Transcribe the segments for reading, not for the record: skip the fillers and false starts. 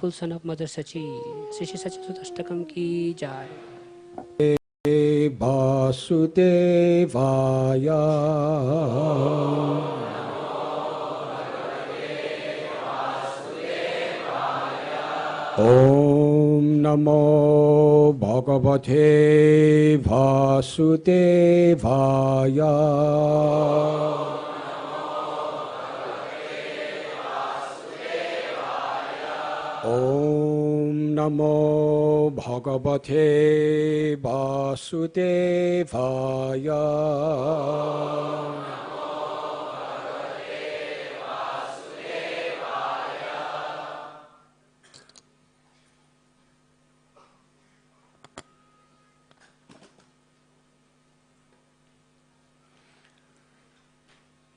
beautiful son of Mother Sachi. Sri Sachi ki jai. Vasudevaya Om Namo Bhagavate Vasudevaya Om Namo Bhagavate Vasudevaya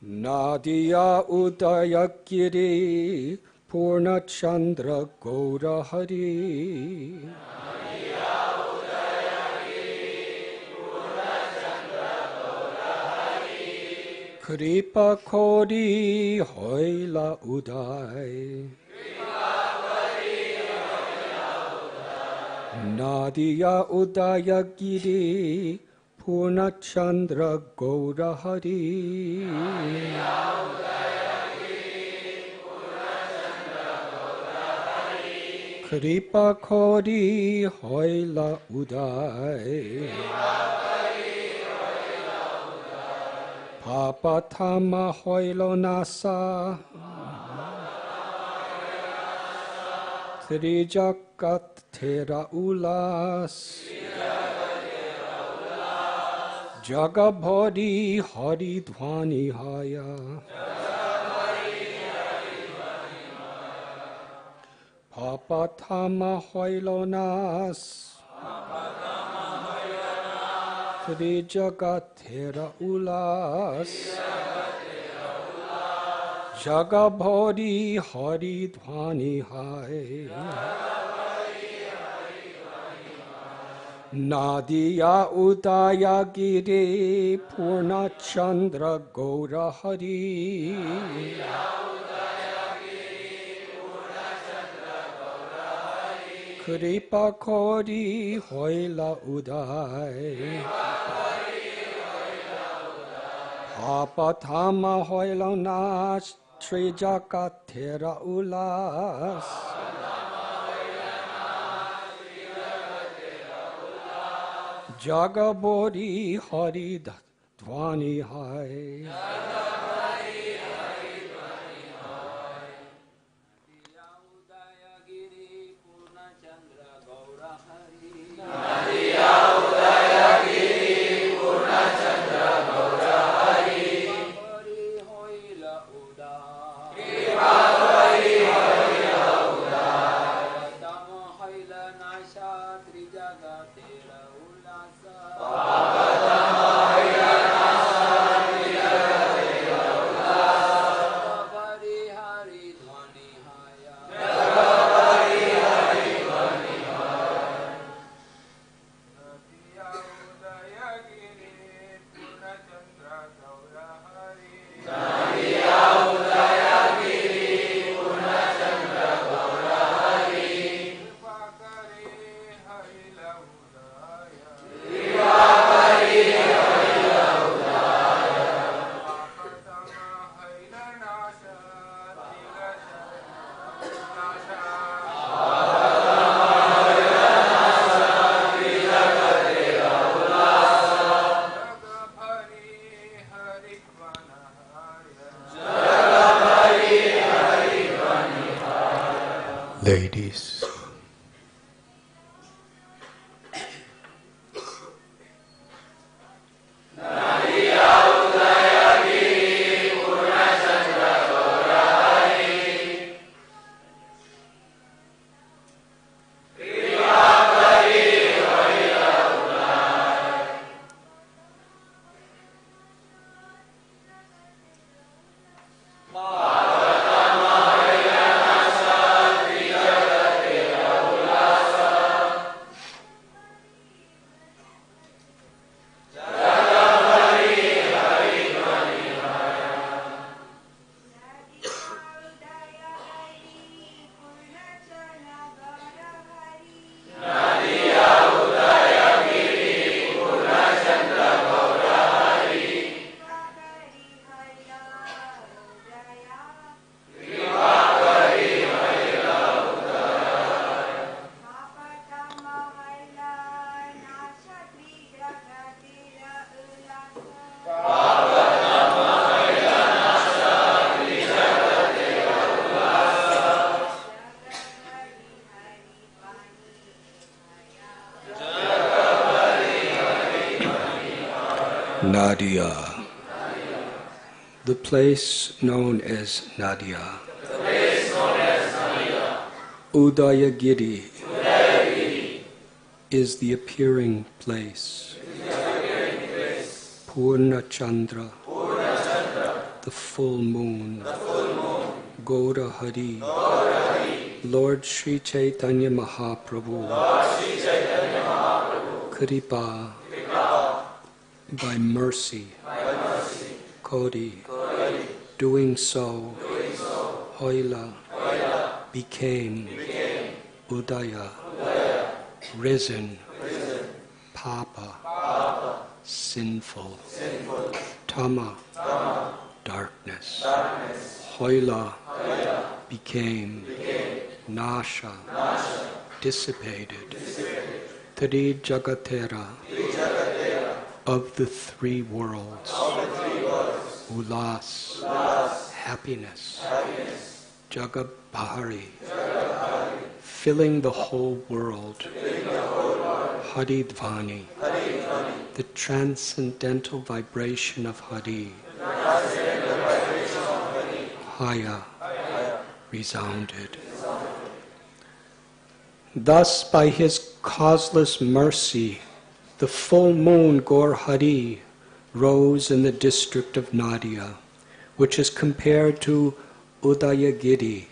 Nadia Udayagiri Purnachandra Gaura Hari Kripa Kodi Hoila Uday Nadia Udayagiri Purnachandra Gaura Hari Kripa Kodi Hoila Uday Papa Tama Hoilo Nasa Trijagat Thera Ulas Jagabhari Hari Dhwani Haya Papa Tama Hoilonas Tri Jagat Thera Ulas Jagabhari Hari Dhwani Hai Nadia Udayagiri Purnachandra Gaura Hari Kripa Kodi Hoila Uday Papa Tama Hoila Nas Trijagat Thera Ulas Jagabhari Hari Dhwani Hai Ladies, Nadia. The place known as Nadia. Udayagiri is the appearing place. Purna Chandra, the full moon. Gaur Hari, Lord Sri Chaitanya Mahaprabhu. Kripa, by mercy. Kodi, doing so. Hoila, became. Udaya, risen. Papa, sinful. Tama, darkness. Hoila, became. Nasha, dissipated. Tri Jagatera, of the three worlds. Ulas, happiness. Jagabhari, filling the whole world. Haridvani, the transcendental vibration of Hari. Haya, resounded. Thus, by his causeless mercy, the full moon Gaur Hari rose in the district of Nadia, which is compared to Udayagiri,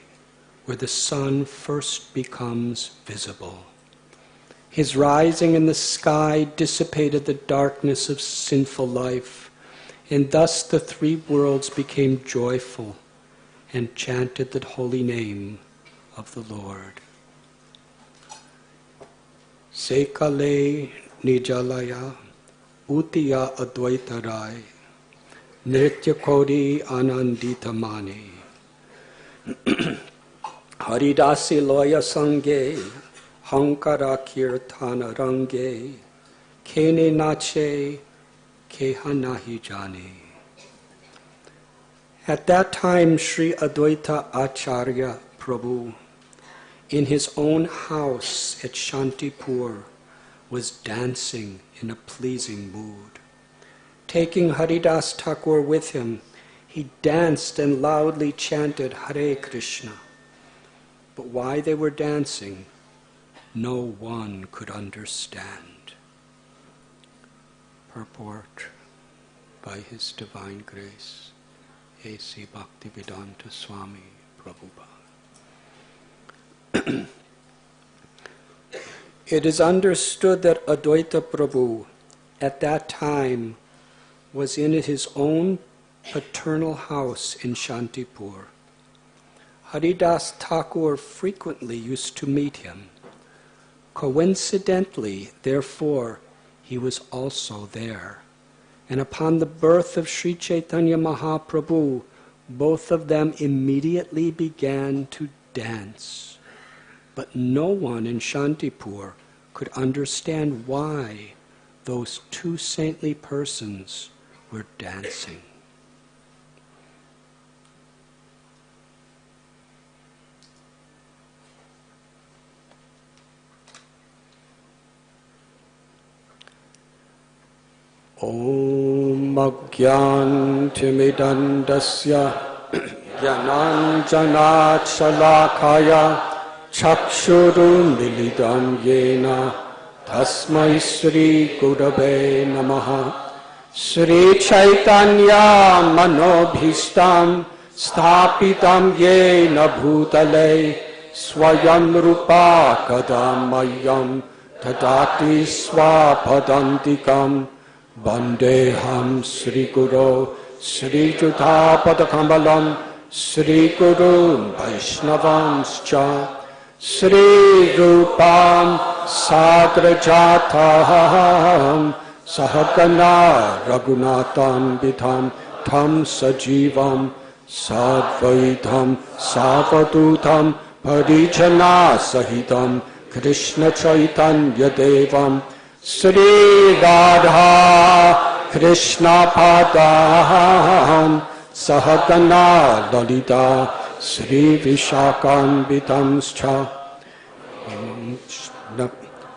where the sun first becomes visible. His rising in the sky dissipated the darkness of sinful life, and thus the three worlds became joyful and chanted the holy name of the Lord. Sekale Nijalaya Utiya Advaitarai Nritya Kodi Anandita Mani Haridasi Loya Sange Hankara Kirtana Range Kene Nache Kehanahi Jani. At that time, Sri Advaita Acharya Prabhu, in his own house at Shantipur, was dancing in a pleasing mood. Taking Haridas Thakur with him, he danced and loudly chanted Hare Krishna. But why they were dancing, no one could understand. Purport by His Divine Grace, A.C. Bhaktivedanta Swami Prabhupada. It is understood that Advaita Prabhu at that time was in his own paternal house in Shantipur. Haridas Thakur frequently used to meet him. Coincidentally, therefore, he was also there. And upon the birth of Sri Chaitanya Mahaprabhu, both of them immediately began to dance. But no one in Shantipur could understand why those two saintly persons were dancing. Om Agyantimidandasya Jnananjana Shalakaya Chakshuru Milidam Yena Tasmai Sri Gurave Namaha. Sri Chaitanya Manobhishtam Sthapitam Yena Bhutale Swayam Rupa Kadamayam Tadati Swapadantikam Vandeham Sri Guru Sri Juthapadakamalam Sri Guru Vaishnavanscha Sri Rupam Sagrajatam Sahagana Raghunatam Vidham Tam Sajivam Sadvaitam Savadutam Parijana Sahitam Krishna Chaitanya Devam Sri Radha Krishna Padam Sahagana Lalita Sri Vishakam Vitamscha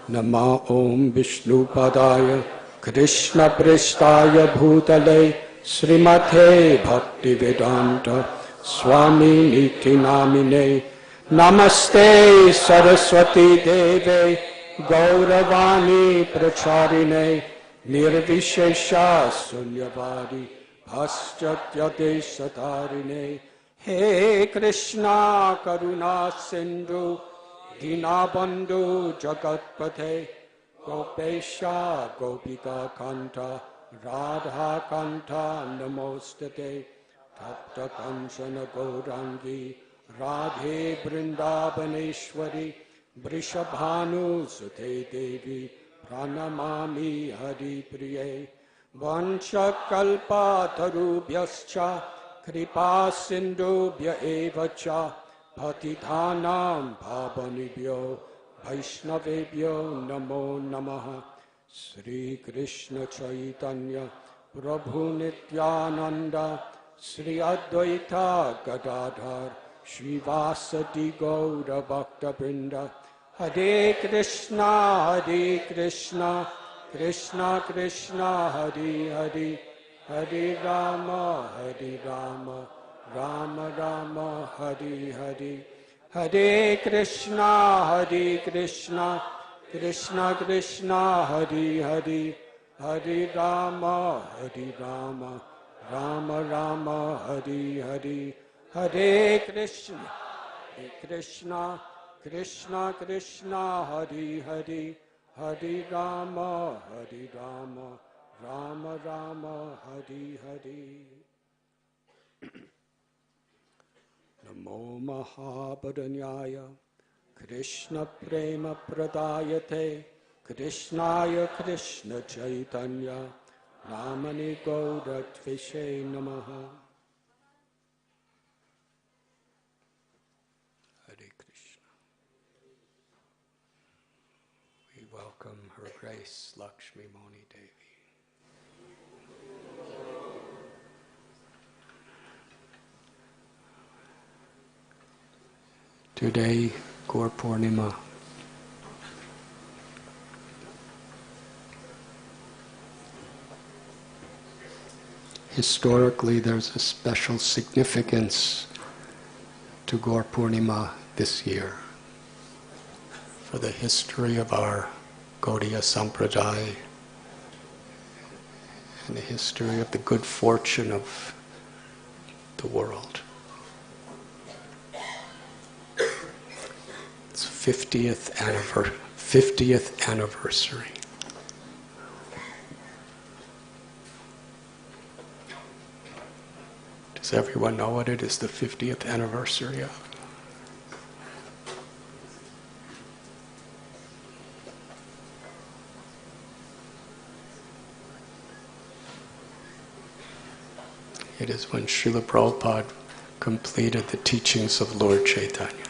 Nama Om Vishnu Padaya Krishna Pristaya Bhutale Srimate Bhaktivedanta Swami Niti Namine Namaste Saraswati Deve Gauravani Pracharine Nirvishesha Sunyavadi Paschatya Satarine He Krishna Karuna Sindhu Dinabandhu Jagatpate Gopesha Gopika Kanta Radha Kanta Namostate Tapta Kanchana Gaurangi Radhe Vrindavaneshwari Vrishabhanu Sute Devi Pranamami Hari Priye Vancha Kalpa Tarubhyascha Kripa Sindhubhya Evacha Patithanam Bhavanibhyo Vaishnavebhyo Namo Namaha Sri Krishna Chaitanya Prabhu Nityananda Sri Advaita Gadadhar Srivasati Gaura Bhakta Vrinda Hare Krishna Krishna Krishna Hare Hare Hare Rama Rama Rama Hare Hare Hare Krishna Krishna Krishna Hare Hare Hare Rama Rama Rama Hare Hare Hare Krishna Krishna Krishna Hare Hare Hare Rama Rama Rama Hare Hare Namo Mahabharanyaya Krishna Prema Pradayate Krishnaya Krishna Chaitanya Namani Gaudatvishe Namaha Hare Krishna. We welcome Her Grace Lakshmi Moni Devi. Today, Gaur Purnima. Historically, there's a special significance to Gaur Purnima this year for the history of our Gaudiya Sampradaya and the history of the good fortune of the world. It's 50th anniversary. Does everyone know what it is the 50th anniversary of? It is when Srila Prabhupada completed the teachings of Lord Chaitanya.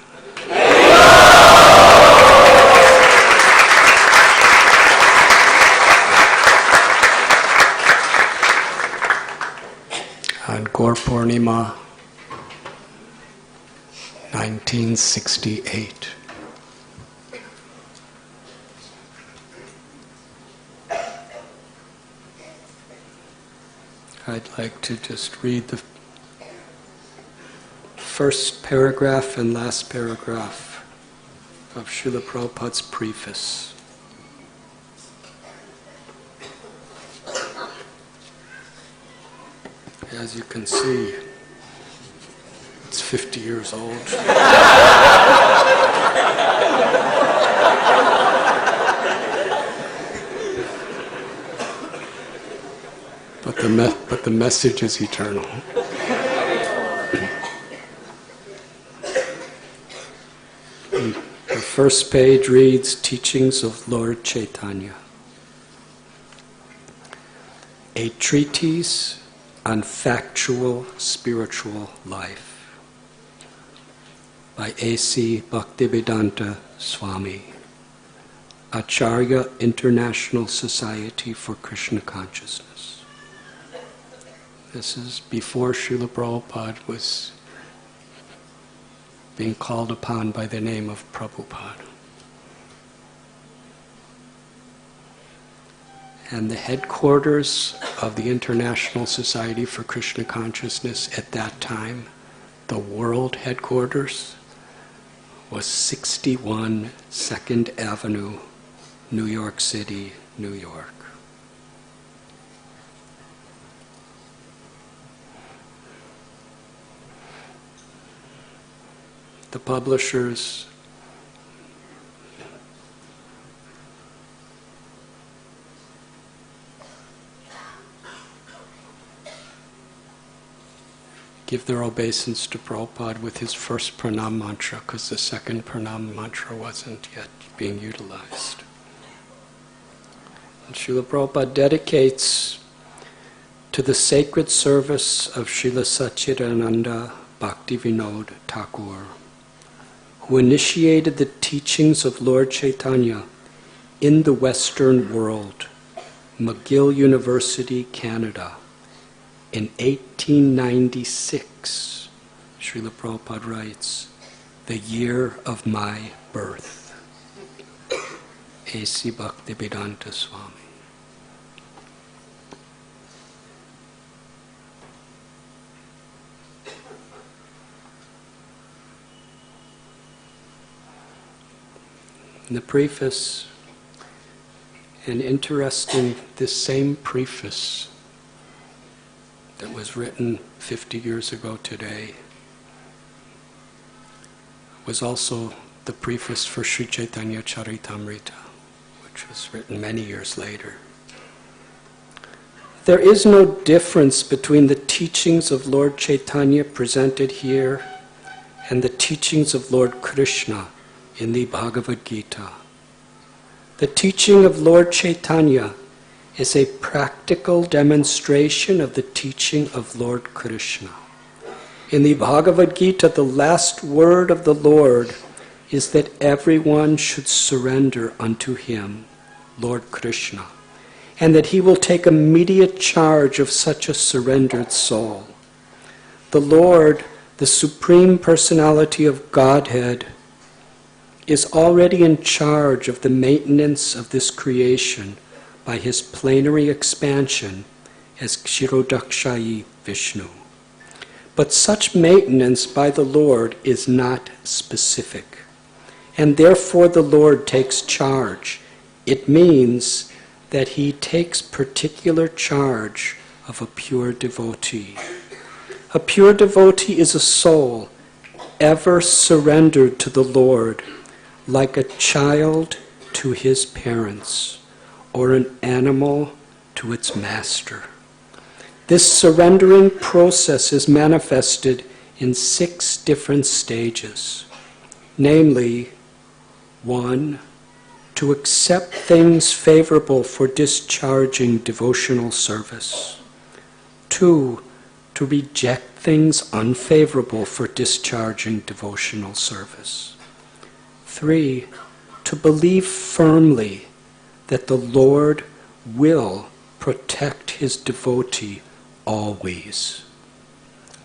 On Gaur Purnima, 1968. I'd like to just read the first paragraph and last paragraph of Srila Prabhupada's preface. As you can see, it's 50 years old. But the message is eternal. The first page reads, Teachings of Lord Chaitanya. A treatise on factual spiritual life by A.C. Bhaktivedanta Swami, Acharya International Society for Krishna Consciousness. This is before Srila Prabhupada was being called upon by the name of Prabhupada. And the headquarters of the International Society for Krishna Consciousness at that time, the world headquarters, was 61 2nd Avenue, New York City, New York. The publishers give their obeisance to Prabhupada with his first pranam mantra, because the second pranam mantra wasn't yet being utilized. And Srila Prabhupada dedicates to the sacred service of Srila Satchidananda Bhaktivinoda Thakur, who initiated the teachings of Lord Chaitanya in the Western world, McGill University, Canada, in 1896. Srila Prabhupada writes, the year of my birth. A.C. Bhaktivedanta Swami. In the preface, and interesting, this same preface that was written 50 years ago today was also the preface for Sri Chaitanya Charitamrita, which was written many years later. There is no difference between the teachings of Lord Chaitanya presented here and the teachings of Lord Krishna in the Bhagavad Gita. The teaching of Lord Chaitanya is a practical demonstration of the teaching of Lord Krishna. In the Bhagavad Gita, the last word of the Lord is that everyone should surrender unto Him, Lord Krishna, and that He will take immediate charge of such a surrendered soul. The Lord, the Supreme Personality of Godhead, is already in charge of the maintenance of this creation by His plenary expansion as Kshirodakshayi Vishnu. But such maintenance by the Lord is not specific, and therefore the Lord takes charge. It means that He takes particular charge of a pure devotee. A pure devotee is a soul ever surrendered to the Lord, like a child to his parents, or an animal to its master. This surrendering process is manifested in 6 different stages. Namely, 1, to accept things favorable for discharging devotional service. 2, to reject things unfavorable for discharging devotional service. 3, to believe firmly that the Lord will protect His devotee always.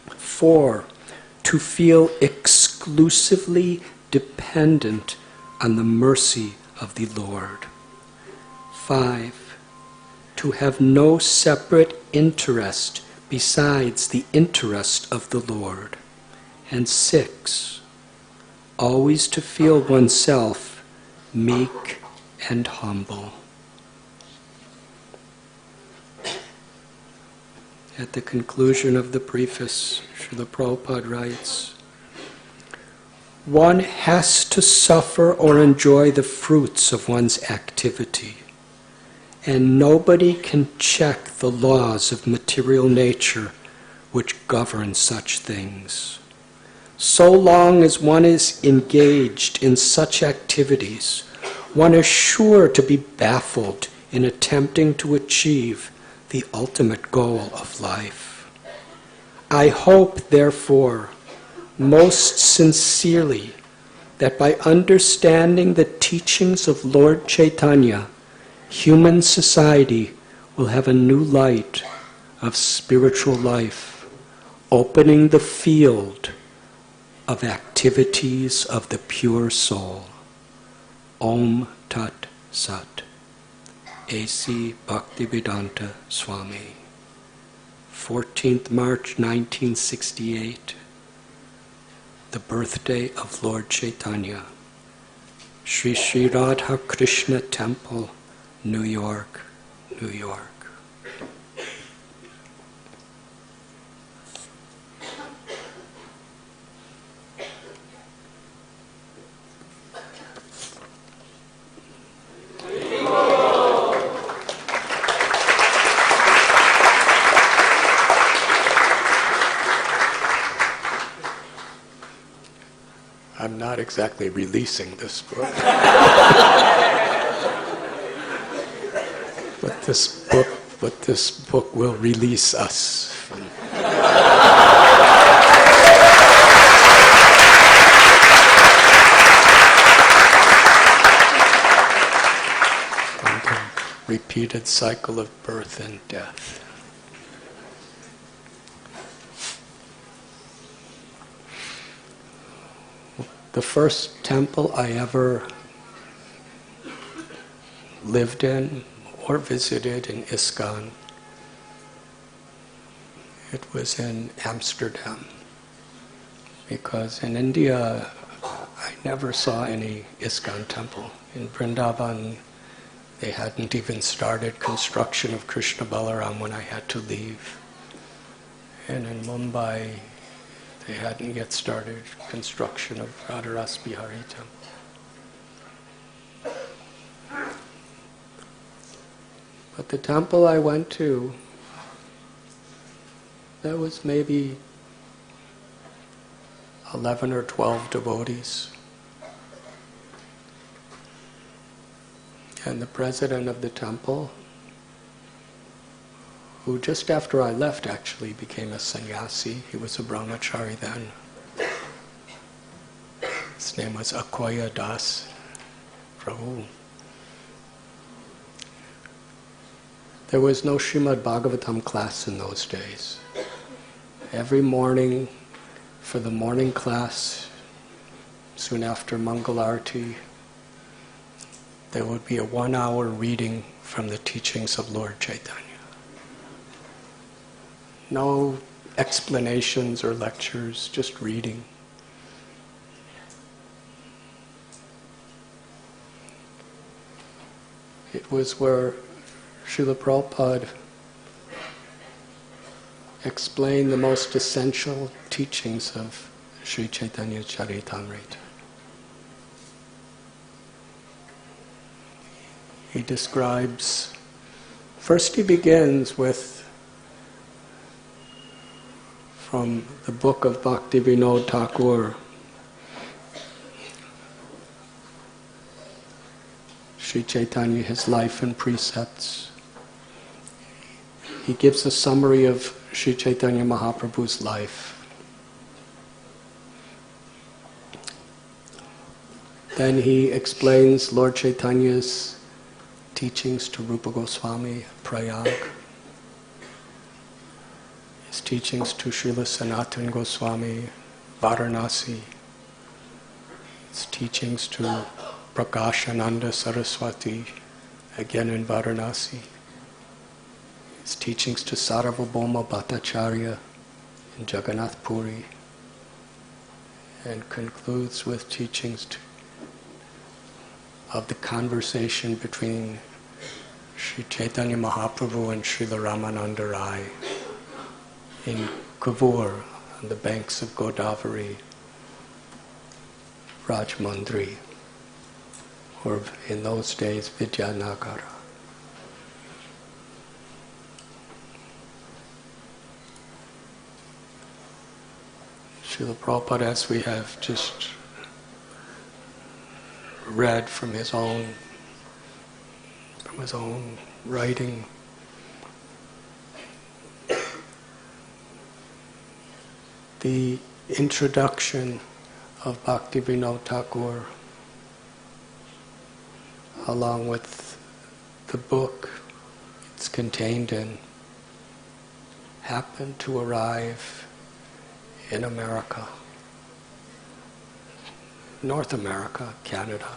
4, to feel exclusively dependent on the mercy of the Lord. 5, to have no separate interest besides the interest of the Lord. And 6, always to feel oneself meek and humble. At the conclusion of the preface, Srila Prabhupada writes, one has to suffer or enjoy the fruits of one's activity, and nobody can check the laws of material nature which govern such things. So long as one is engaged in such activities, one is sure to be baffled in attempting to achieve the ultimate goal of life. I hope, therefore, most sincerely, that by understanding the teachings of Lord Chaitanya, human society will have a new light of spiritual life, opening the field of activities of the pure soul. Om Tat Sat. A.C. Bhaktivedanta Swami. 14th March 1968, the birthday of Lord Chaitanya. Sri Sri Radha Krishna Temple, New York, New York. I'm not exactly releasing this book. but this book will release us from the repeated cycle of birth and death. The first temple I ever lived in or visited in ISKCON, it was in Amsterdam. Because in India, I never saw any ISKCON temple. In Vrindavan, they hadn't even started construction of Krishna Balaram when I had to leave. And in Mumbai, they hadn't yet started construction of Radharas Bihari temple. But the temple I went to, there was maybe 11 or 12 devotees. And the president of the temple, who just after I left actually became a sannyasi. He was a brahmachari then. His name was Akoya Das Prabhu. There was no Srimad Bhagavatam class in those days. Every morning, for the morning class, soon after Mangalarti, there would be a 1-hour reading from the teachings of Lord Chaitanya. No explanations or lectures, just reading. It was where Srila Prabhupada explained the most essential teachings of Sri Chaitanya Charitamrita. He describes, first he begins with from the book of Bhaktivinoda Thakur, Sri Chaitanya, his life and precepts. He gives a summary of Sri Chaitanya Mahaprabhu's life. Then he explains Lord Chaitanya's teachings to Rupa Goswami, Prayag. His teachings to Srila Sanatana Goswami, Varanasi. His teachings to Prakashananda Saraswati, again in Varanasi. His teachings to Sarvabhauma Bhattacharya in Jagannath Puri. And concludes with teachings of the conversation between Sri Chaitanya Mahaprabhu and Srila Ramananda Rai in Kavur, on the banks of Godavari, Rajmundry, or in those days Vidyanagara. Srila Prabhupada, as we have just read from his own writing, the introduction of Bhaktivinoda Thakur, along with the book it's contained in, happened to arrive in America, North America, Canada.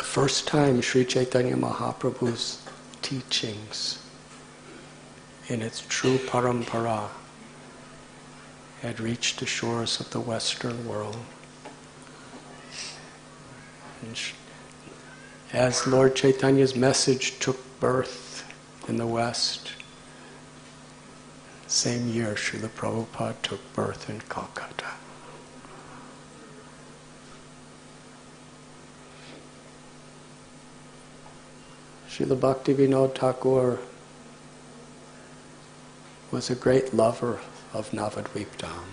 the first time Sri Chaitanya Mahaprabhu's teachings in its true parampara had reached the shores of the Western world. And as Lord Chaitanya's message took birth in the West, same year Srila Prabhupada took birth in Calcutta. Srila Bhaktivinoda Thakur was a great lover of Navadvip Dham,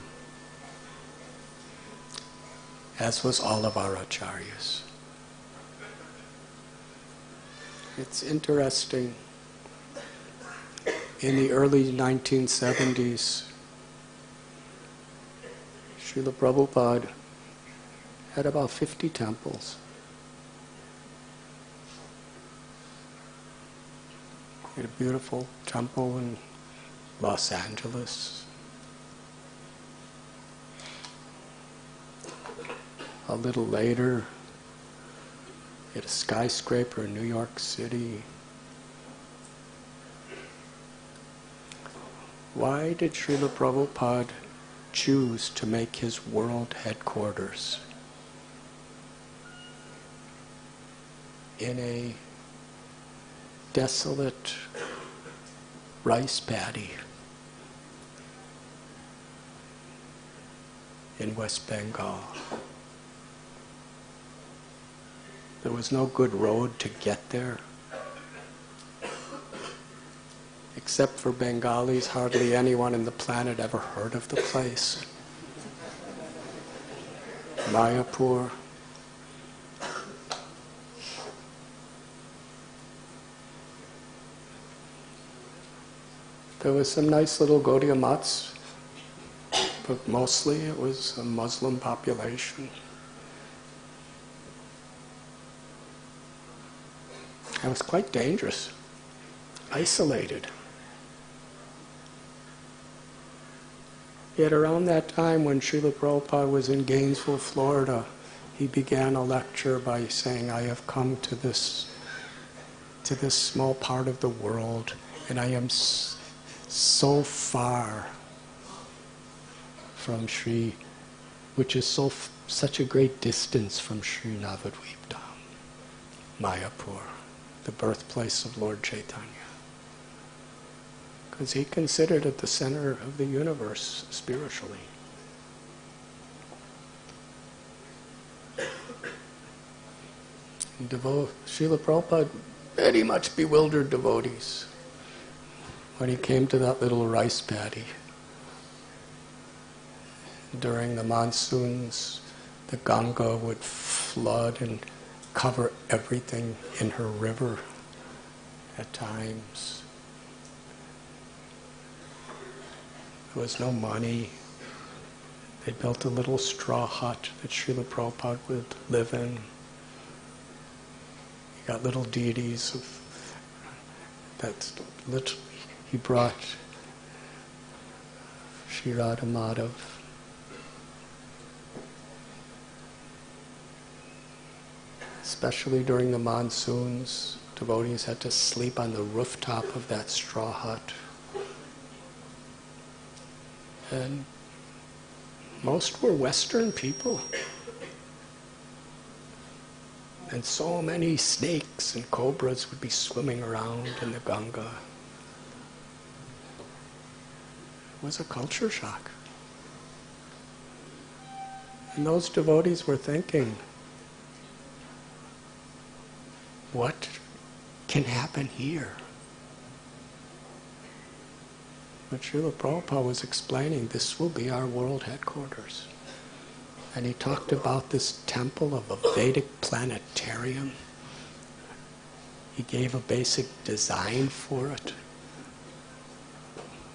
as was all of our acharyas. It's interesting, in the early 1970s, Srila Prabhupada had about 50 temples. He had a beautiful temple in Los Angeles. A little later, he had a skyscraper in New York City. Why did Srila Prabhupada choose to make his world headquarters in a desolate rice paddy in West Bengal? There was no good road to get there. Except for Bengalis, hardly anyone on the planet ever heard of the place. Mayapur. There was some nice little Gaudiya mats, but mostly it was a Muslim population. It was quite dangerous, isolated. Yet around that time when Srila Prabhupada was in Gainesville, Florida, he began a lecture by saying, I have come to this small part of the world, and I am so far from Sri, which is such a great distance from Sri Navadvip Dham, Mayapur, the birthplace of Lord Chaitanya. Because he considered it the center of the universe spiritually. Srila Prabhupada very much bewildered devotees when he came to that little rice paddy. During the monsoons, the Ganga would flood and cover everything in her river at times. There was no money. They built a little straw hut that Srila Prabhupada would live in. He got little deities he brought Sri Radha Madhav. Especially during the monsoons, devotees had to sleep on the rooftop of that straw hut. And most were Western people. And so many snakes and cobras would be swimming around in the Ganga. It was a culture shock. And those devotees were thinking, what can happen here? But Srila Prabhupada was explaining, this will be our world headquarters. And he talked about this temple of a Vedic planetarium. He gave a basic design for it.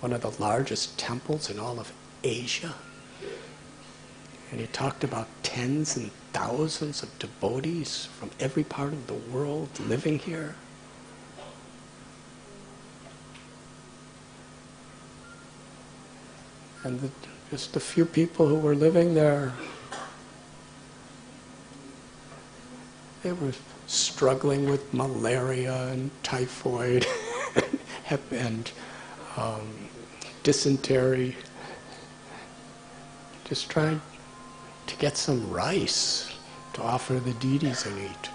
One of the largest temples in all of Asia. And he talked about tens and thousands of devotees from every part of the world living here. And just a few people who were living there They were struggling with malaria and typhoid and dysentery. Just trying to get some rice to offer the deities and eat.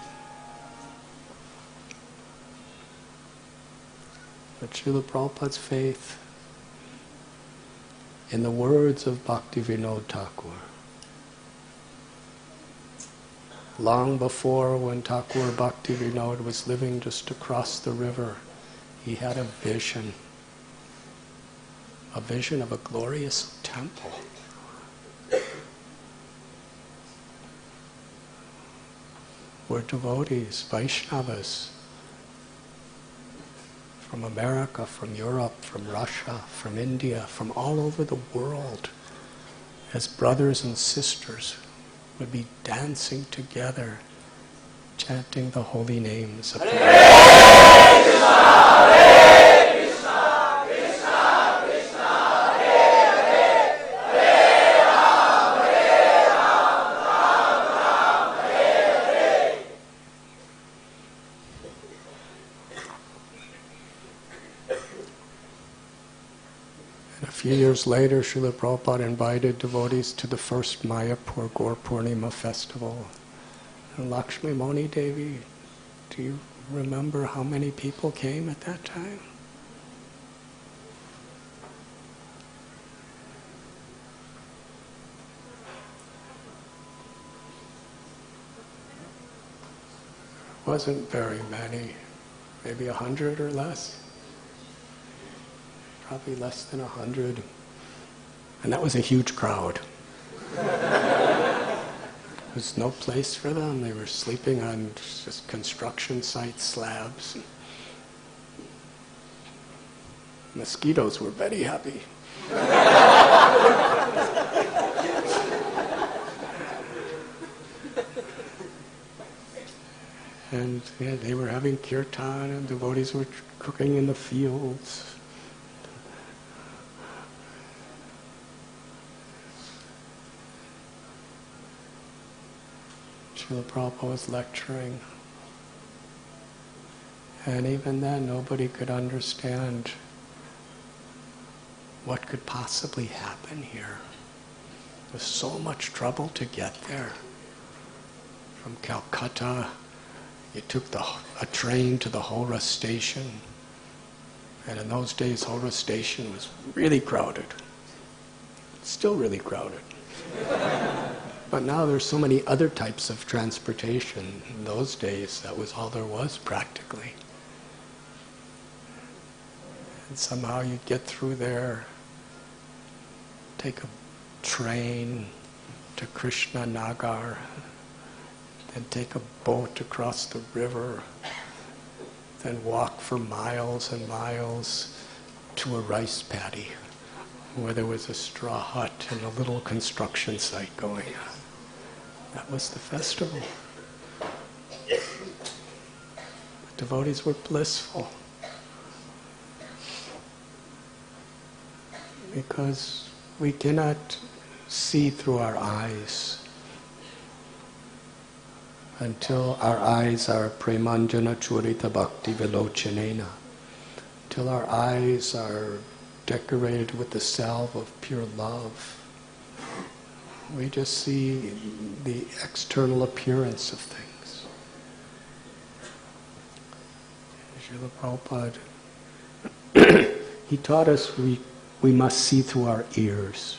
But Srila Prabhupada's faith in the words of Bhaktivinoda Thakur, long before, when Thakur Bhaktivinoda was living just across the river, he had a vision of a glorious temple. Where devotees, Vaishnavas, from America, from Europe, from Russia, from India, from all over the world, as brothers and sisters, would be dancing together, chanting the holy names of A few years later, Srila Prabhupada invited devotees to the first Mayapur Gaur Purnima festival. And Lakshmi Moni Devi, do you remember how many people came at that time? Wasn't very many, maybe 100 or less. Probably less than 100. And that was a huge crowd. There was no place for them. They were sleeping on just construction site slabs. Mosquitoes were very happy. And yeah, they were having kirtan, and devotees were cooking in the fields. Srila Prabhupada was lecturing, and even then nobody could understand what could possibly happen here. There was so much trouble to get there. From Calcutta, you took a train to the Howrah station, and in those days Howrah station was really crowded. It's still really crowded. But now there's so many other types of transportation. In those days, that was all there was practically. And somehow you'd get through there, take a train to Krishna Nagar, then take a boat across the river, then walk for miles and miles to a rice paddy where there was a straw hut and a little construction site going on. That was the festival. The devotees were blissful because we cannot see through our eyes until our eyes are premanjana churita bhakti vilochanena, till our eyes are decorated with the salve of pure love. We just see the external appearance of things. Srila Prabhupada, he taught us we must see through our ears,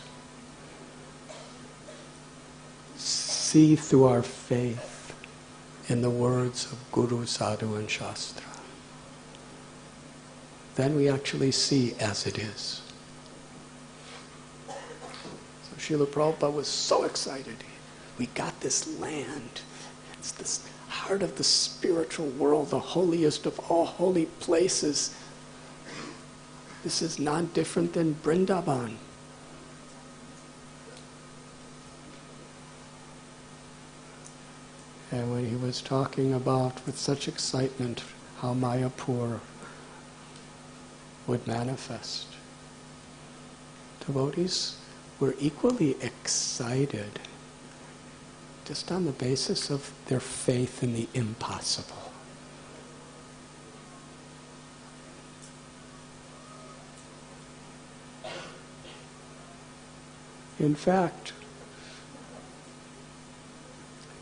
see through our faith in the words of Guru, Sadhu and Shastra. Then we actually see as it is. Srila Prabhupada was so excited. We got this land. It's this heart of the spiritual world, the holiest of all holy places. This is not different than Vrindavan. And when he was talking about, with such excitement, how Mayapur would manifest, devotees were equally excited just on the basis of their faith in the impossible. In fact,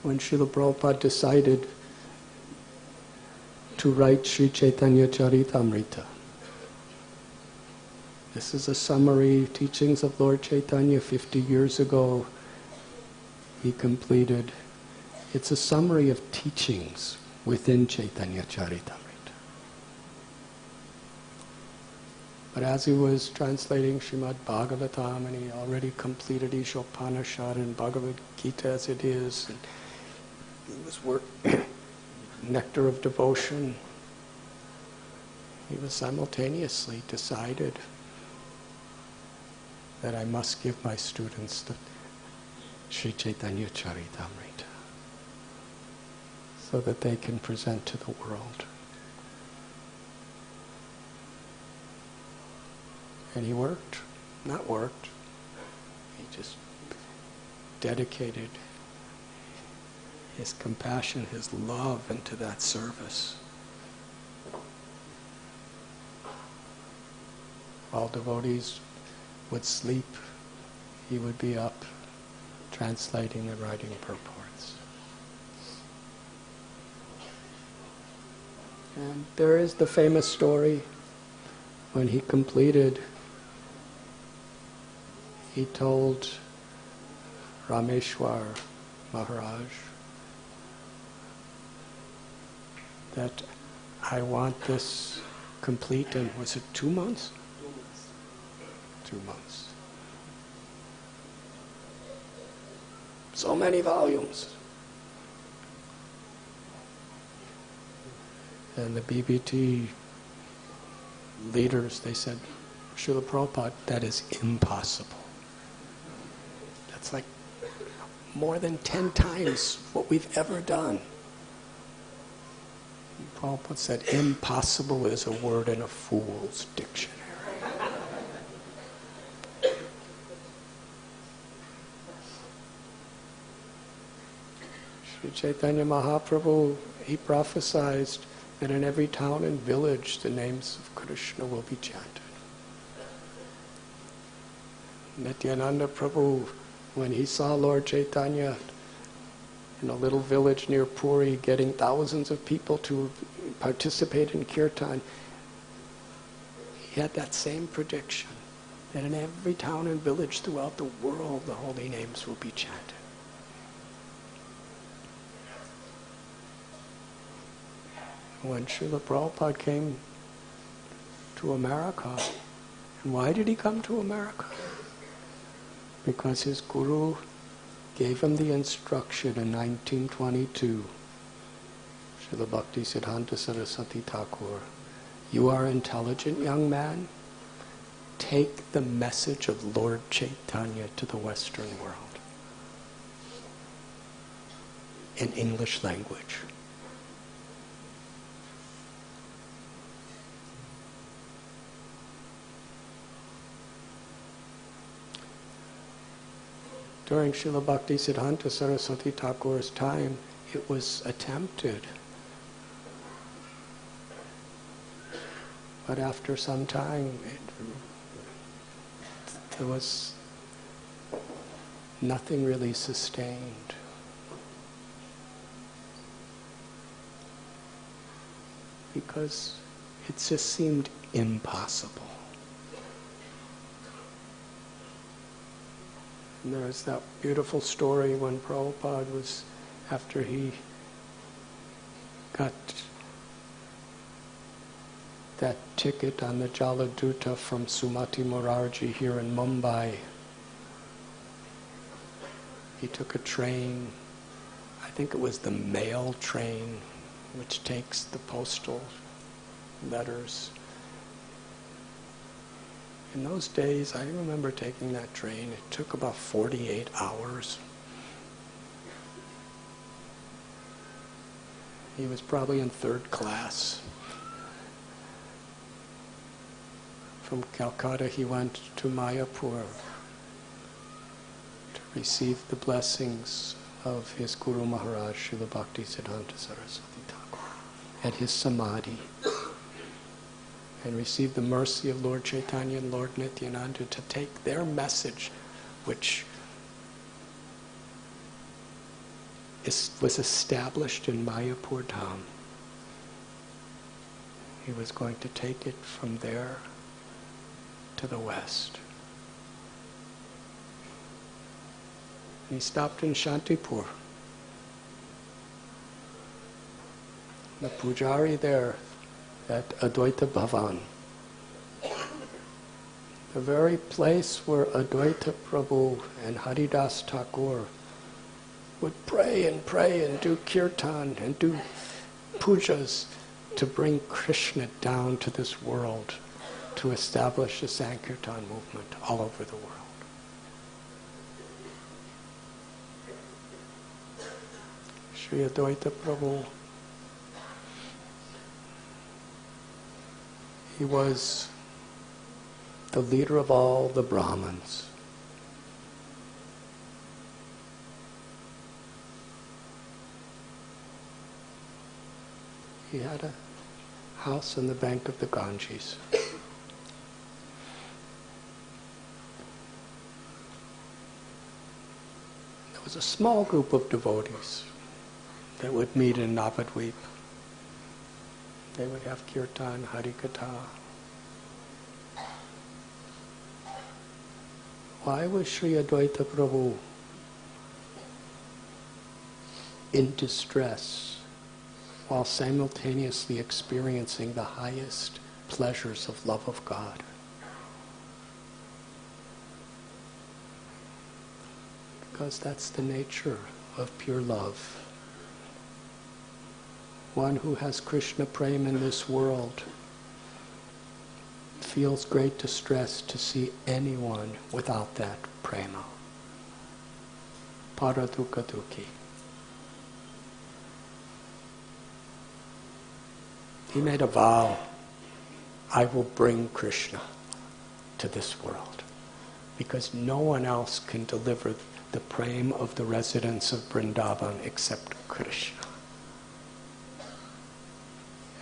when Srila Prabhupada decided to write Sri Chaitanya Charitamrita, this is a summary, teachings of Lord Chaitanya 50 years ago he completed. It's a summary of teachings within Chaitanya Charitamrita. But as he was translating Srimad Bhagavatam, and he already completed Ishopanishad and Bhagavad Gita as it is, and he was Nectar of Devotion, he was simultaneously decided that I must give my students the Sri Chaitanya Charitamrita so that they can present to the world. And he just dedicated his compassion, his love into that service. While devotees would sleep, he would be up translating and writing purports. And there is the famous story when he completed, he told Rameshwar Maharaj that I want this complete in, was it 2 months? 2 months. So many volumes. And the BBT leaders, they said, Srila Prabhupada, that is impossible. That's like more than 10 times what we've ever done. And Prabhupada said, impossible is a word in a fool's dictionary. Sri Chaitanya Mahaprabhu, he prophesied that in every town and village the names of Krishna will be chanted. Nityananda Prabhu, when he saw Lord Chaitanya in a little village near Puri getting thousands of people to participate in kirtan, he had that same prediction, that in every town and village throughout the world the holy names will be chanted. When Srila Prabhupada came to America, and why did he come to America? Because his guru gave him the instruction in 1922, Srila Bhaktisiddhanta Saraswati Thakur, you are an intelligent young man, take the message of Lord Chaitanya to the Western world in English language. During Srila Bhaktisiddhanta Saraswati Thakur's time, it was attempted. But after some time, there was nothing really sustained. Because it just seemed impossible. And there's that beautiful story when Prabhupada was, after he got that ticket on the Jaladuta from Sumati Morarji here in Mumbai, he took a train, I think it was the mail train, which takes the postal letters. In those days, I remember taking that train. It took about 48 hours. He was probably in 3rd class. From Calcutta, he went to Mayapur to receive the blessings of his Guru Maharaj, Srila Bhaktisiddhanta Saraswati Thakur, at his Samadhi, and receive the mercy of Lord Chaitanya and Lord Nityananda to take their message, which was established in Mayapur Dham. He was going to take it from there to the West. And he stopped in Shantipur. The pujari there at Advaita Bhavan, the very place where Advaita Prabhu and Haridas Thakur would pray and do kirtan and do pujas to bring Krishna down to this world, to establish the Sankirtan movement all over the world. Sri Advaita Prabhu, he was the leader of all the Brahmins. He had a house on the bank of the Ganges. There was a small group of devotees that would meet in Navadvip. They would have kirtan, harikatha. Why was Sri Advaita Prabhu in distress while simultaneously experiencing the highest pleasures of love of God? Because that's the nature of pure love. One who has Krishna prema in this world feels great distress to see anyone without that prema. Paradukha dukhi. He made a vow, I will bring Krishna to this world, because no one else can deliver the prema of the residents of Vrindavan except Krishna.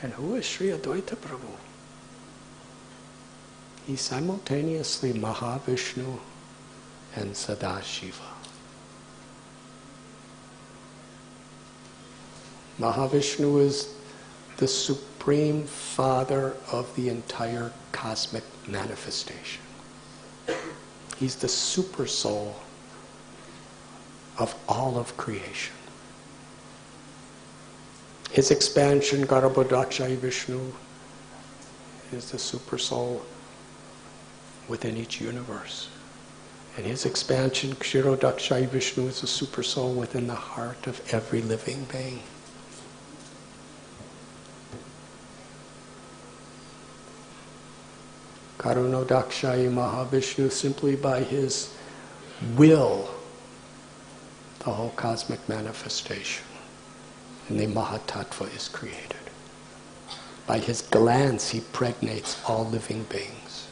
And who is Sri Advaita Prabhu? He's simultaneously Mahavishnu and Sadashiva. Mahavishnu is the supreme father of the entire cosmic manifestation. He's the super soul of all of creation. His expansion, Garbhodakshai Vishnu, is the super soul within each universe. And his expansion, Kshirodakshai Vishnu, is the super soul within the heart of every living being. Karunodakshai Mahavishnu, simply by his will, the whole cosmic manifestation and the Mahatattva is created. By his glance, he pregnates all living beings.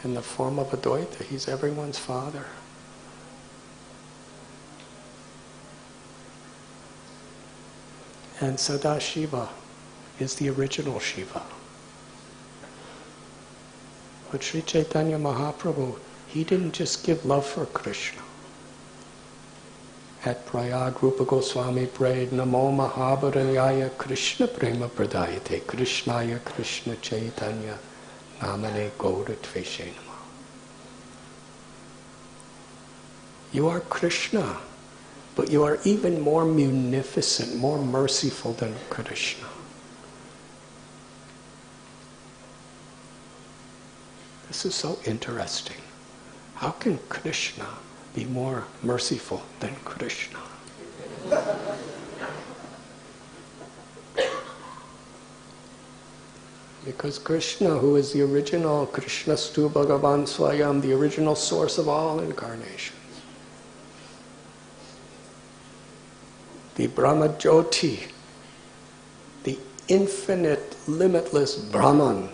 In the form of Advaita, he's everyone's father. And Sadashiva is the original Shiva. But Sri Chaitanya Mahaprabhu, he didn't just give love for Krishna. At Prayag, Rupa Goswami prayed, Namo Mahabharanyaya Krishna Prema Pradayate Krishnaya Krishna Chaitanya Namane Gaura Tveshe Nama. You are Krishna, but you are even more munificent, more merciful than Krishna. This is so interesting. How can Krishna be more merciful than Krishna? Because Krishna, who is the original, Krishnastu Bhagavan Swayam, the original source of all incarnations, the Brahma Jyoti, the infinite, limitless Brahman,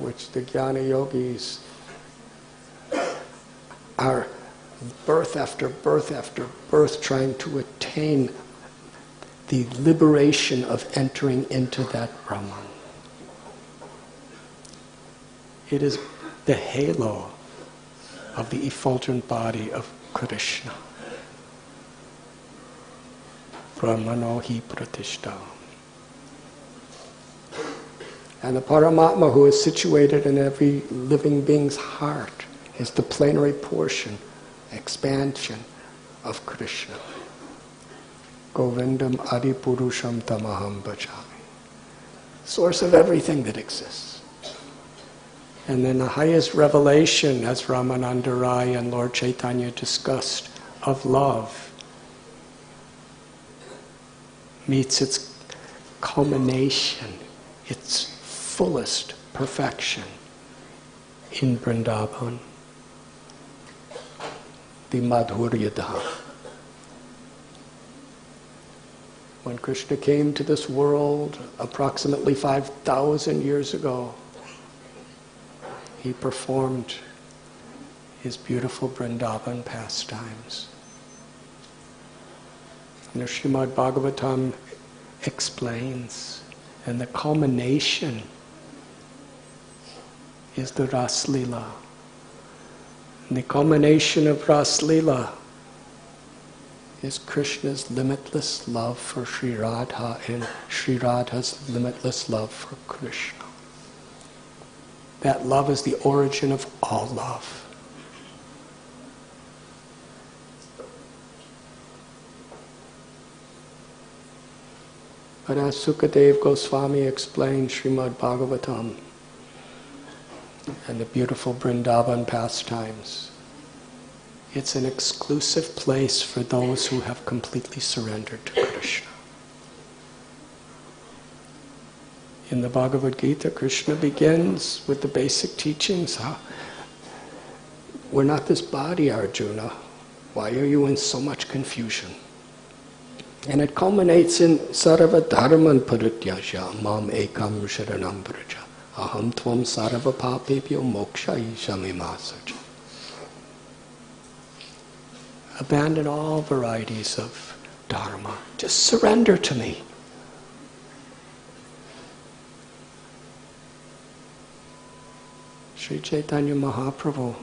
which the Jnana Yogis are birth after birth after birth trying to attain the liberation of entering into that Brahman. It is the halo of the effulgent body of Krishna. Brahmano hi pratishta. And the Paramatma, who is situated in every living being's heart, is the plenary portion, expansion of Krishna. Govindam Adipurusham Tamaham Bhajami. Source of everything that exists. And then the highest revelation, as Ramananda Rai and Lord Chaitanya discussed, of love meets its culmination, its fullest perfection in Vrindavan, the Madhurya Dham. When Krishna came to this world approximately 5,000 years ago, he performed his beautiful Vrindavan pastimes. And the Srimad Bhagavatam explains, and the culmination is the Ras Lila. And the culmination of Ras Lila is Krishna's limitless love for Sri Radha and Sri Radha's limitless love for Krishna. That love is the origin of all love. But as Sukadeva Goswami explained Srimad Bhagavatam and the beautiful Vrindavan pastimes, it's an exclusive place for those who have completely surrendered to Krishna. In the Bhagavad Gita, Krishna begins with the basic teachings. We're not this body, Arjuna. Why are you in so much confusion? And it culminates in Sarva Dharman Parityasya Mam Ekam Sharanam Vraja Aham Tvam Sarva Papebhyo Moksha Ishamimasaja. Abandon all varieties of dharma. Just surrender to me. Sri Chaitanya Mahaprabhu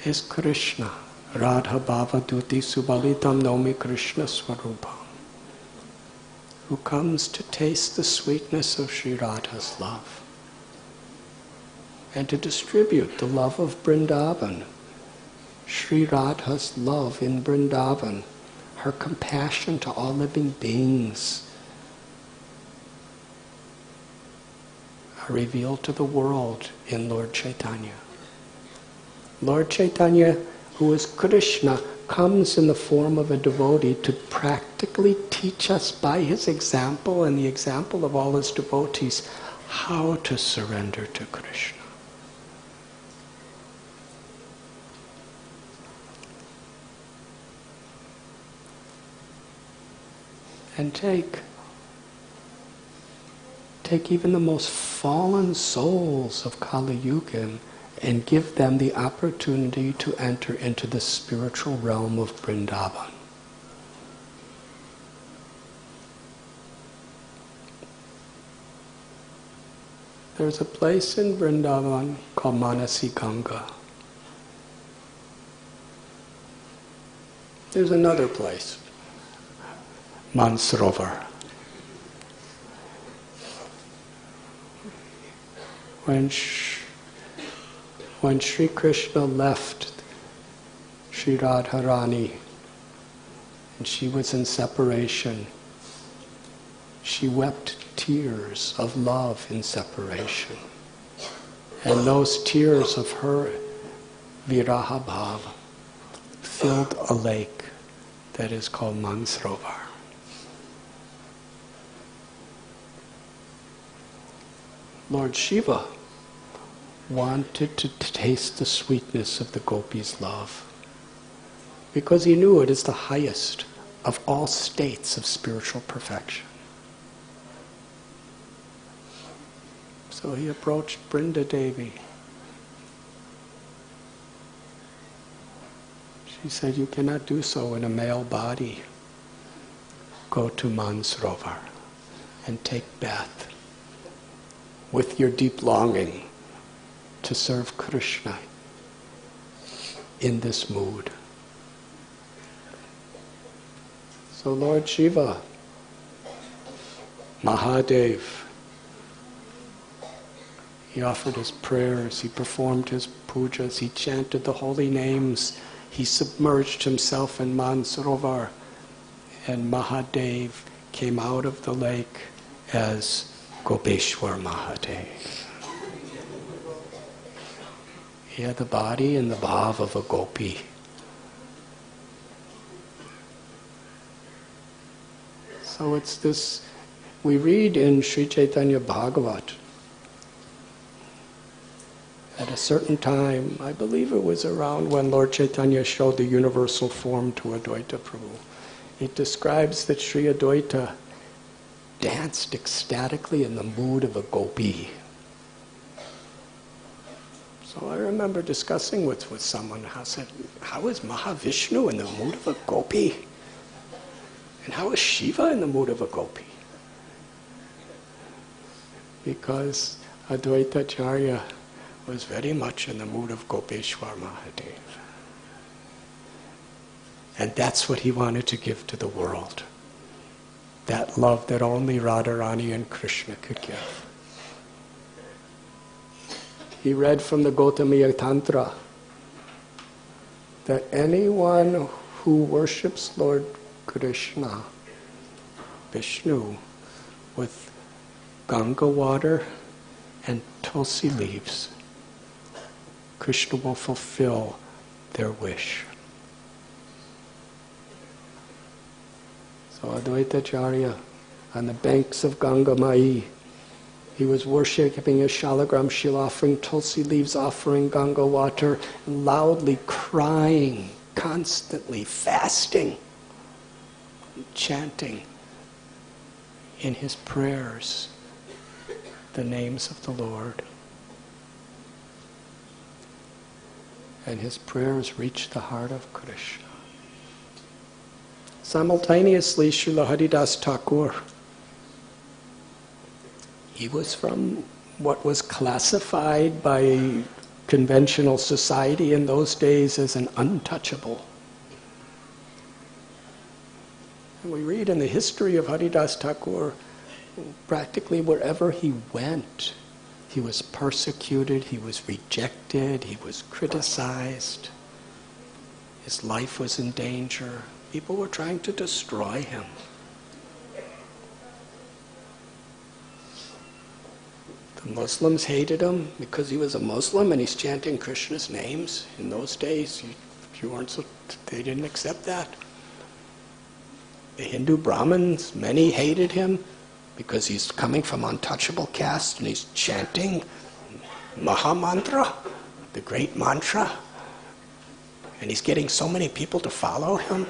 is Krishna. Radha Bhava Duti Subalitam Nomi Krishna Swarupam, who comes to taste the sweetness of Sri Radha's love and to distribute the love of Vrindavan. Sri Radha's love in Vrindavan, her compassion to all living beings, are revealed to the world in Lord Chaitanya. Lord Chaitanya, who is Krishna, comes in the form of a devotee to practically teach us by his example and the example of all his devotees how to surrender to Krishna. And take even the most fallen souls of Kali Yuga and give them the opportunity to enter into the spiritual realm of Vrindavan. There's a place in Vrindavan called Manasi Ganga. There's another place, Mansarovar. When Sri Krishna left Sri Radharani and she was in separation, she wept tears of love in separation. And those tears of her Viraha Bhava filled a lake that is called Mansarovar. Lord Shiva wanted to taste the sweetness of the gopis' love because he knew it is the highest of all states of spiritual perfection. So he approached Brinda Devi. She said, "You cannot do so in a male body. Go to Mansarovar and take bath with your deep longing to serve Krishna in this mood." So Lord Shiva, Mahadev, he offered his prayers, he performed his pujas, he chanted the holy names, he submerged himself in Mansarovar, and Mahadev came out of the lake as Gopeshwar Mahadev. He had the body and the bhav of a gopi. So it's this, we read in Sri Chaitanya Bhagavat, at a certain time, I believe it was around when Lord Chaitanya showed the universal form to Advaita Prabhu, it describes that Sri Advaita danced ecstatically in the mood of a gopi. So I remember discussing with someone, I said, how is Mahavishnu in the mood of a gopi? And how is Shiva in the mood of a gopi? Because Advaita Acharya was very much in the mood of Gopeshwar Mahadev. And that's what he wanted to give to the world. That love that only Radharani and Krishna could give. He read from the Gautamiya Tantra that anyone who worships Lord Krishna, Vishnu, with Ganga water and tulsi leaves, Krishna will fulfill their wish. So Advaita Acharya, on the banks of Ganga Mai, he was worshipping a shalagram shil, offering tulsi leaves, offering Ganga water, loudly crying, constantly fasting, chanting in his prayers the names of the Lord. And his prayers reached the heart of Krishna. Simultaneously, Srila Haridas Thakur, he was from what was classified by conventional society in those days as an untouchable. And we read in the history of Haridas Thakur, practically wherever he went, he was persecuted, he was rejected, he was criticized. His life was in danger. People were trying to destroy him. The Muslims hated him because he was a Muslim and he's chanting Krishna's names. In those days, if you weren't so, they didn't accept that. The Hindu Brahmins, many hated him because he's coming from untouchable caste and he's chanting Mahamantra, the great mantra, and he's getting so many people to follow him.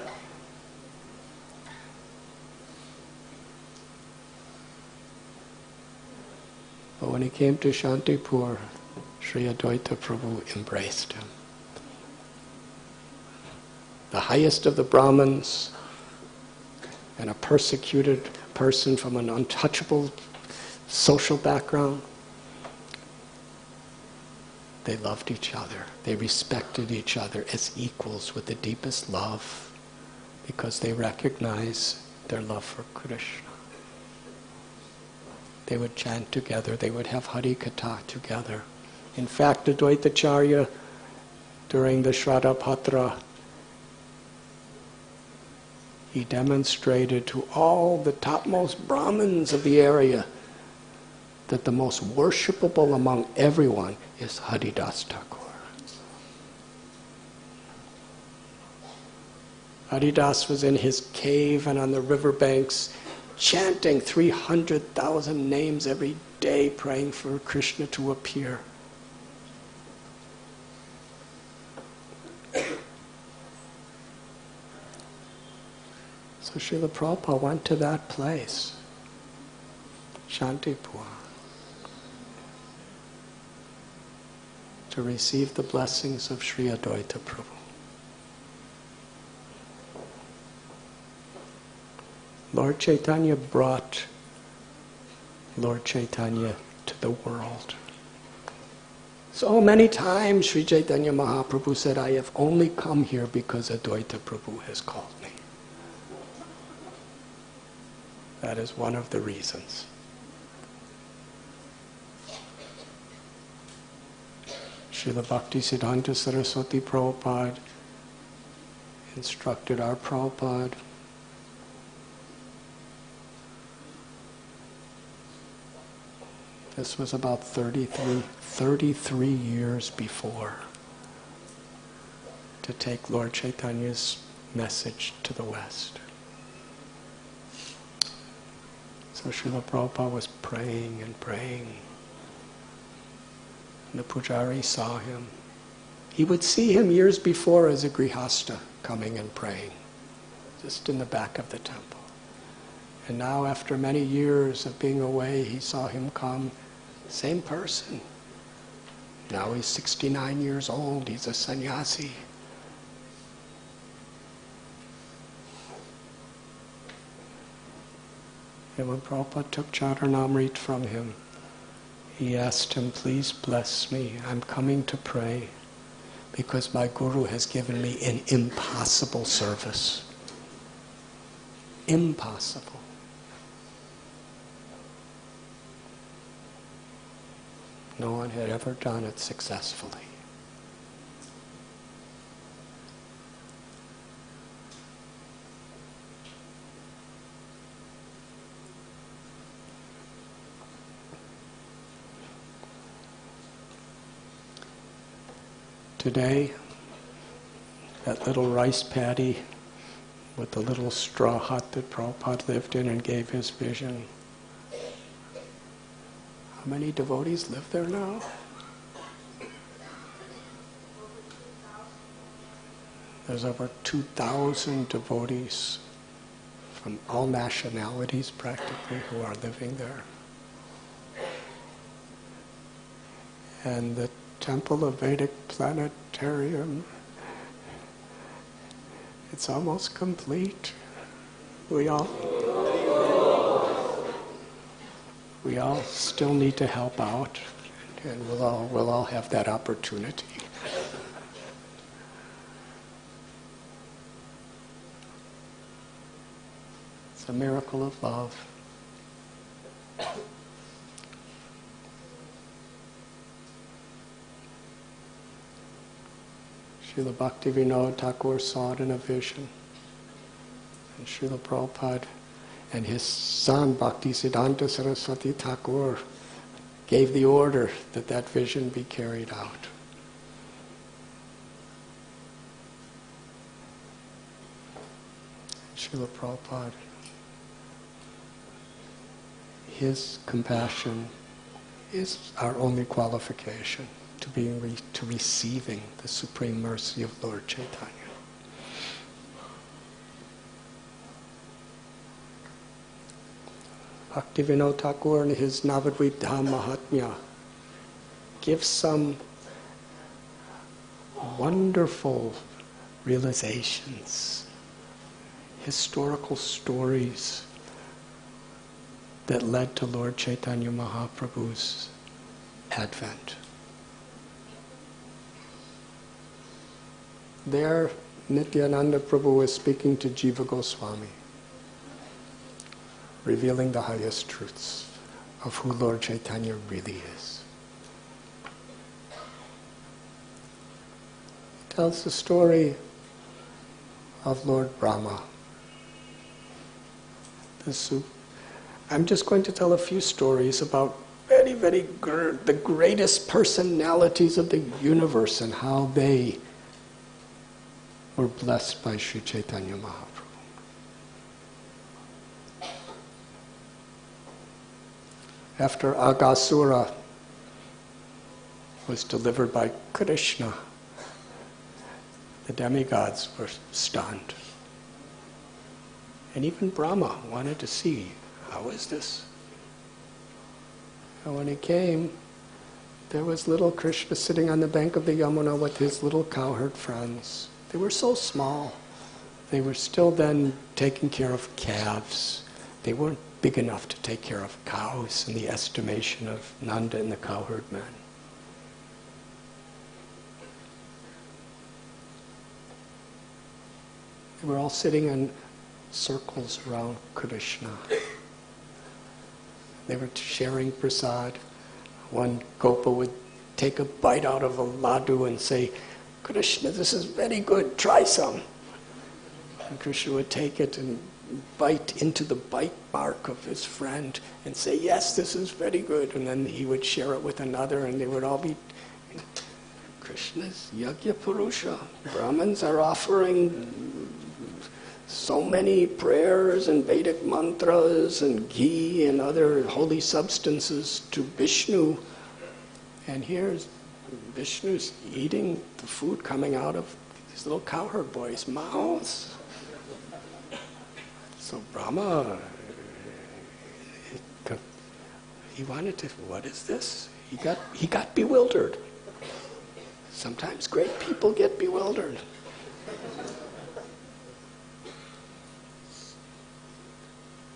But when he came to Shantipur, Sri Advaita Prabhu embraced him. The highest of the Brahmins and a persecuted person from an untouchable social background, they loved each other. They respected each other as equals with the deepest love because they recognized their love for Krishna. They would chant together, they would have Hari Katha together. In fact, Advaita Acharya, during the Shraddha Patra, he demonstrated to all the topmost Brahmins of the area that the most worshipable among everyone is Haridas Thakur. Haridas was in his cave and on the riverbanks chanting 300,000 names every day, praying for Krishna to appear. So Srila Prabhupada went to that place, Shantipur. to receive the blessings of Sri Advaita Prabhu. Lord Chaitanya brought Lord Chaitanya to the world. So many times Sri Chaitanya Mahaprabhu said, I have only come here because Advaita Prabhu has called me. That is one of the reasons. Srila Bhaktisiddhanta Saraswati Prabhupada instructed our Prabhupada. This was about 33 years before, to take Lord Chaitanya's message to the West. So Srila Prabhupada was praying and praying. And the Pujari saw him. He would see him years before as a Grihasta coming and praying, just in the back of the temple. And now, after many years of being away, he saw him come, same person. Now he's 69 years old, he's a sannyasi. And when Prabhupada took Charanamrit from him, he asked him, please bless me, I'm coming to pray because my Guru has given me an impossible service. Impossible. No one had ever done it successfully. Today, that little rice paddy with the little straw hut that Prabhupada lived in and gave his vision. How many devotees live there now? There's over 2,000 devotees from all nationalities practically who are living there. And the Temple of Vedic Planetarium, it's almost complete. We all still need to help out, and we'll all have that opportunity. It's a miracle of love. Srila Bhaktivinoda Thakur saw it in a vision, and Srila Prabhupada and his son Bhaktisiddhanta Saraswati Thakur gave the order that that vision be carried out. Srila Prabhupada, his compassion is our only qualification to receiving the supreme mercy of Lord Chaitanya. Bhaktivinoda Thakur in his Navadvip Dham Mahatmya gives some wonderful realizations, historical stories that led to Lord Chaitanya Mahaprabhu's advent. There, Nityananda Prabhu is speaking to Jiva Goswami, revealing the highest truths of who Lord Chaitanya really is. He tells the story of Lord Rama. I'm just going to tell a few stories about the greatest personalities of the universe and how they were blessed by Sri Chaitanya Mahaprabhu. After Aghasura was delivered by Krishna, the demigods were stunned. And even Brahma wanted to see, how is this? And when he came, there was little Krishna sitting on the bank of the Yamuna with his little cowherd friends. They were so small. They were still then taking care of calves. They weren't big enough to take care of cows in the estimation of Nanda and the cowherd men. They were all sitting in circles around Krishna. They were sharing prasad. One gopa would take a bite out of a laddu and say, "Krishna, this is very good, try some." And Krishna would take it and bite into the bite mark of his friend and say, "Yes, this is very good." And then he would share it with another and they would all be, Krishna's Yajna Purusha. Brahmins are offering so many prayers and Vedic mantras and ghee and other holy substances to Vishnu. And here's Vishnu's eating the food coming out of these little cowherd boys' mouths. So Brahma, he wanted to, what is this? He got bewildered. Sometimes great people get bewildered.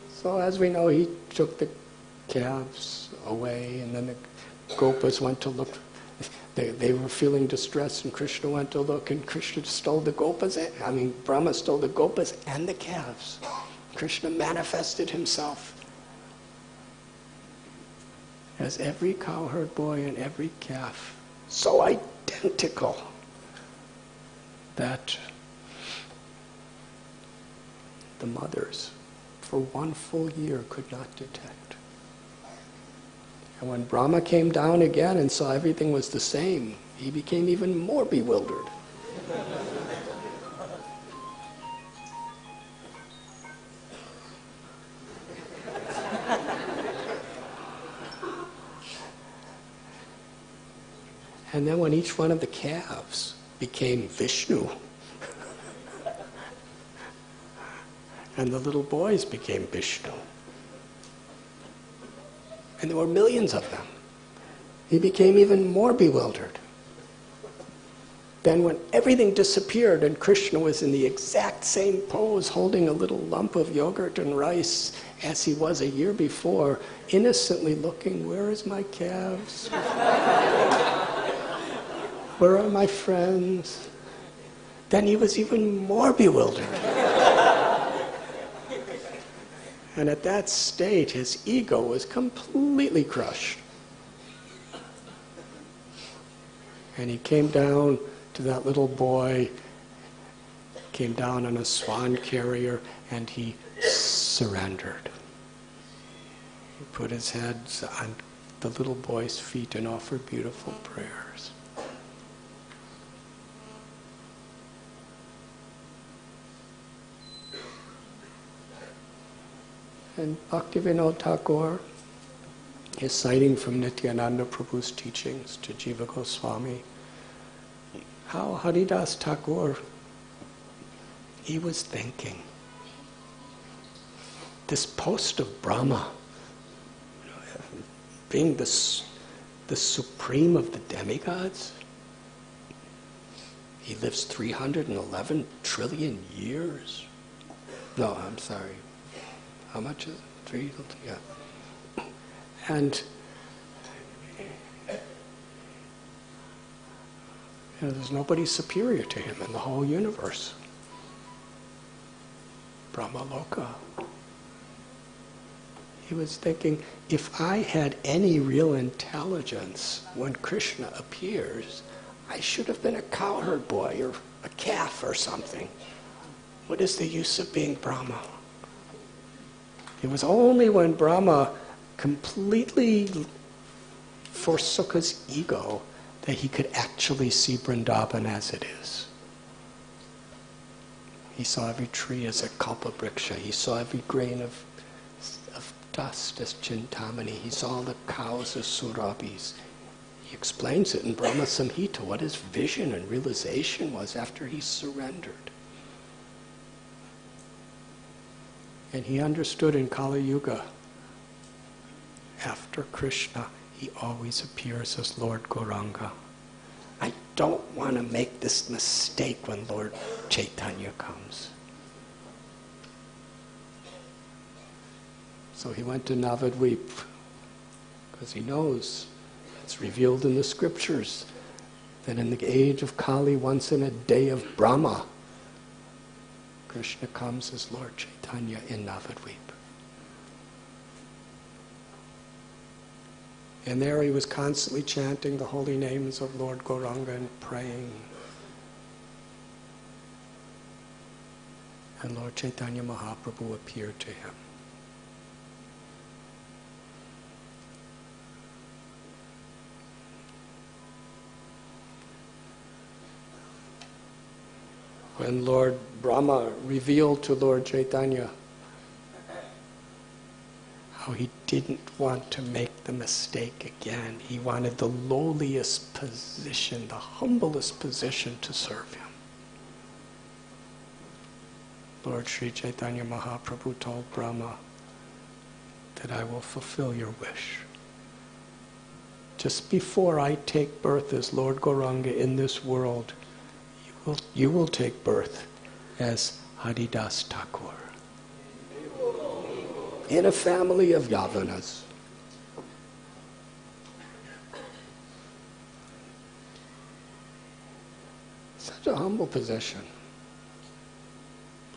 So as we know, he took the calves away, and then the gopas went to look. They were feeling distressed, and Krishna went to look, and Krishna stole the gopas. Brahma stole the gopas and the calves. Krishna manifested himself as every cowherd boy and every calf, so identical that the mothers for 1 full year could not detect. And when Brahma came down again and saw everything was the same, he became even more bewildered. And then when each one of the calves became Vishnu, and the little boys became Vishnu, and there were millions of them, he became even more bewildered. Then when everything disappeared and Krishna was in the exact same pose, holding a little lump of yogurt and rice as he was a year before, innocently looking, where is my calves? Where are my friends? Then he was even more bewildered. And at that state, his ego was completely crushed. And he came down to that little boy, came down on a swan carrier, and he surrendered. He put his head on the little boy's feet and offered beautiful prayers. And Bhaktivinoda Thakur is citing from Nityananda Prabhu's teachings to Jiva Goswami how Haridas Thakur, he was thinking, this post of Brahma, being the supreme of the demigods, he lives 311 trillion years. No, I'm sorry. How much is it? 3? Yeah. And there's nobody superior to him in the whole universe. Brahmaloka. He was thinking, if I had any real intelligence when Krishna appears, I should have been a cowherd boy or a calf or something. What is the use of being Brahma? It was only when Brahma completely forsook his ego that he could actually see Vrindavan as it is. He saw every tree as a kalpabriksha. He saw every grain of dust as chintamani. He saw the cows as surabhis. He explains it in Brahma Samhita, what his vision and realization was after he surrendered. And he understood in Kali Yuga, after Krishna, he always appears as Lord Gauranga. I don't want to make this mistake when Lord Chaitanya comes. So he went to Navadvip, because he knows it's revealed in the scriptures that in the age of Kali, once in a day of Brahma, Krishna comes as Lord Chaitanya in Navadvip. And there he was constantly chanting the holy names of Lord Gauranga and praying. And Lord Chaitanya Mahaprabhu appeared to him. When Lord Brahma revealed to Lord Chaitanya how he didn't want to make the mistake again. He wanted the lowliest position, the humblest position to serve him. Lord Sri Chaitanya Mahaprabhu told Brahma that I will fulfill your wish. Just before I take birth as Lord Gauranga in this world, you will take birth as Haridas Thakur in a family of Yavanas. Such a humble position.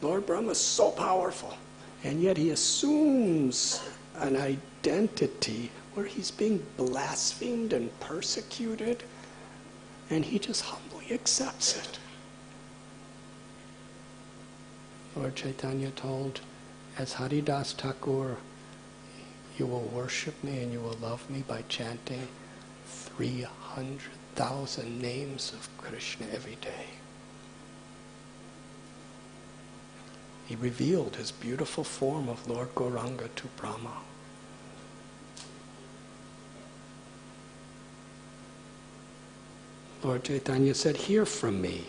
Lord Brahma is so powerful, and yet he assumes an identity where he's being blasphemed and persecuted, and he just humbly accepts it. Lord Chaitanya told, as Haridas Thakur, you will worship me and you will love me by chanting 300,000 names of Krishna every day. He revealed his beautiful form of Lord Gauranga to Brahma. Lord Chaitanya said, hear from me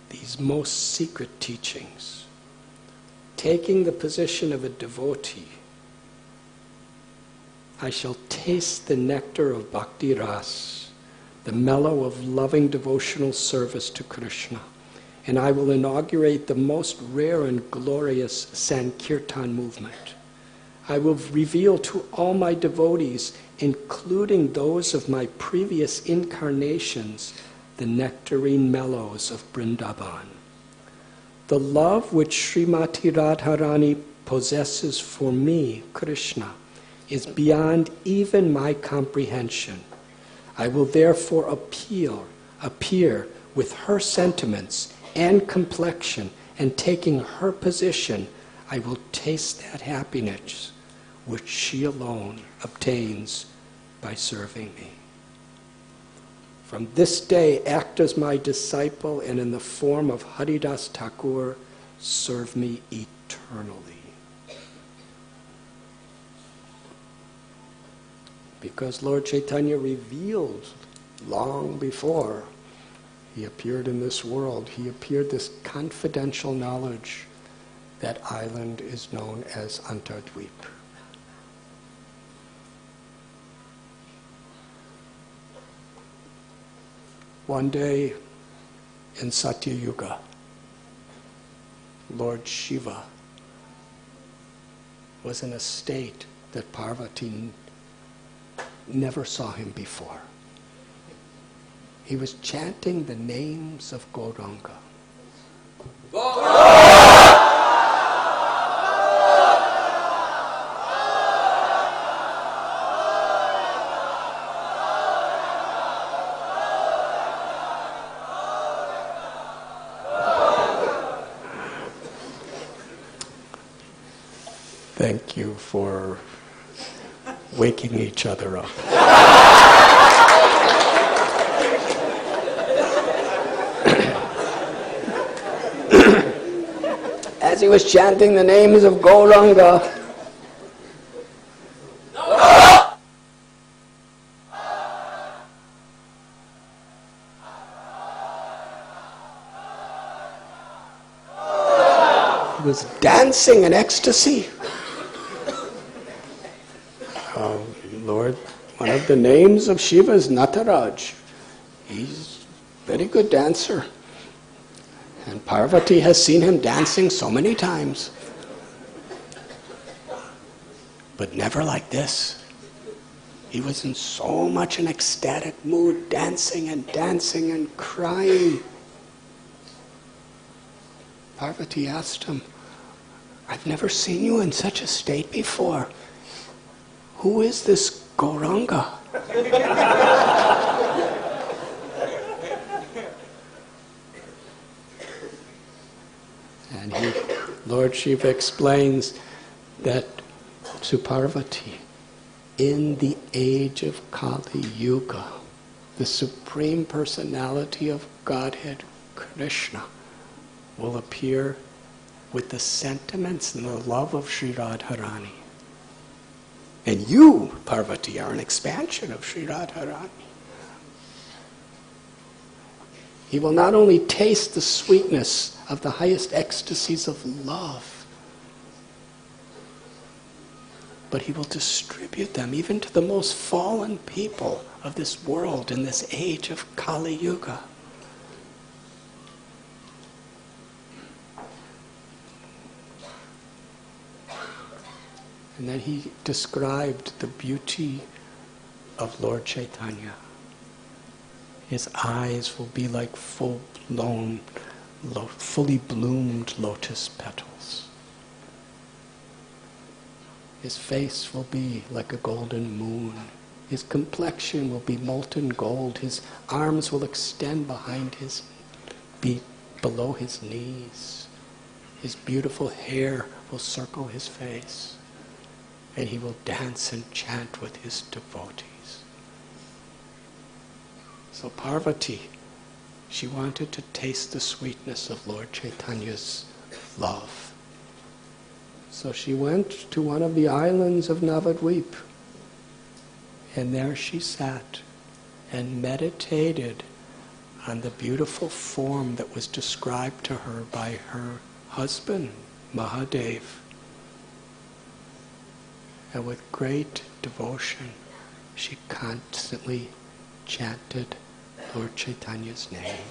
these most secret teachings. Taking the position of a devotee, I shall taste the nectar of bhakti ras, the mellow of loving devotional service to Krishna, and I will inaugurate the most rare and glorious Sankirtan movement. I will reveal to all my devotees, including those of my previous incarnations, the nectarine mellows of Vrindavan. The love which Srimati Radharani possesses for me, Krishna, is beyond even my comprehension. I will therefore appear with her sentiments and complexion, and taking her position, I will taste that happiness which she alone obtains by serving me. From this day, act as my disciple, and in the form of Haridas Thakur, serve me eternally. Because Lord Chaitanya revealed long before he appeared in this world, he appeared this confidential knowledge. That island is known as Antardvip. One day in Satya Yuga, Lord Shiva was in a state that Parvati never saw him before. He was chanting the names of Gauranga. Thank you for waking each other up. As he was chanting the names of Gauranga, he was dancing in ecstasy. Lord, one of of the names of Shiva is Nataraj. He's a very good dancer. And Parvati has seen him dancing so many times. But never like this. He was in so much an ecstatic mood, dancing and crying. Parvati asked him, I've never seen you in such a state before. Who is this Gauranga? And Lord Shiva explains that to Parvati, in the age of Kali Yuga, the Supreme Personality of Godhead, Krishna, will appear with the sentiments and the love of Sri Radharani. And you, Parvati, are an expansion of Sri Radharani. He will not only taste the sweetness of the highest ecstasies of love, but he will distribute them even to the most fallen people of this world in this age of Kali Yuga. And then he described the beauty of Lord Chaitanya. His eyes will be like fully bloomed lotus petals. His face will be like a golden moon. His complexion will be molten gold. His arms will extend below his knees. His beautiful hair will circle his face. And he will dance and chant with his devotees. So Parvati, she wanted to taste the sweetness of Lord Chaitanya's love. So she went to one of the islands of Navadvip. And there she sat and meditated on the beautiful form that was described to her by her husband, Mahadev. And with great devotion, she constantly chanted Lord Chaitanya's name.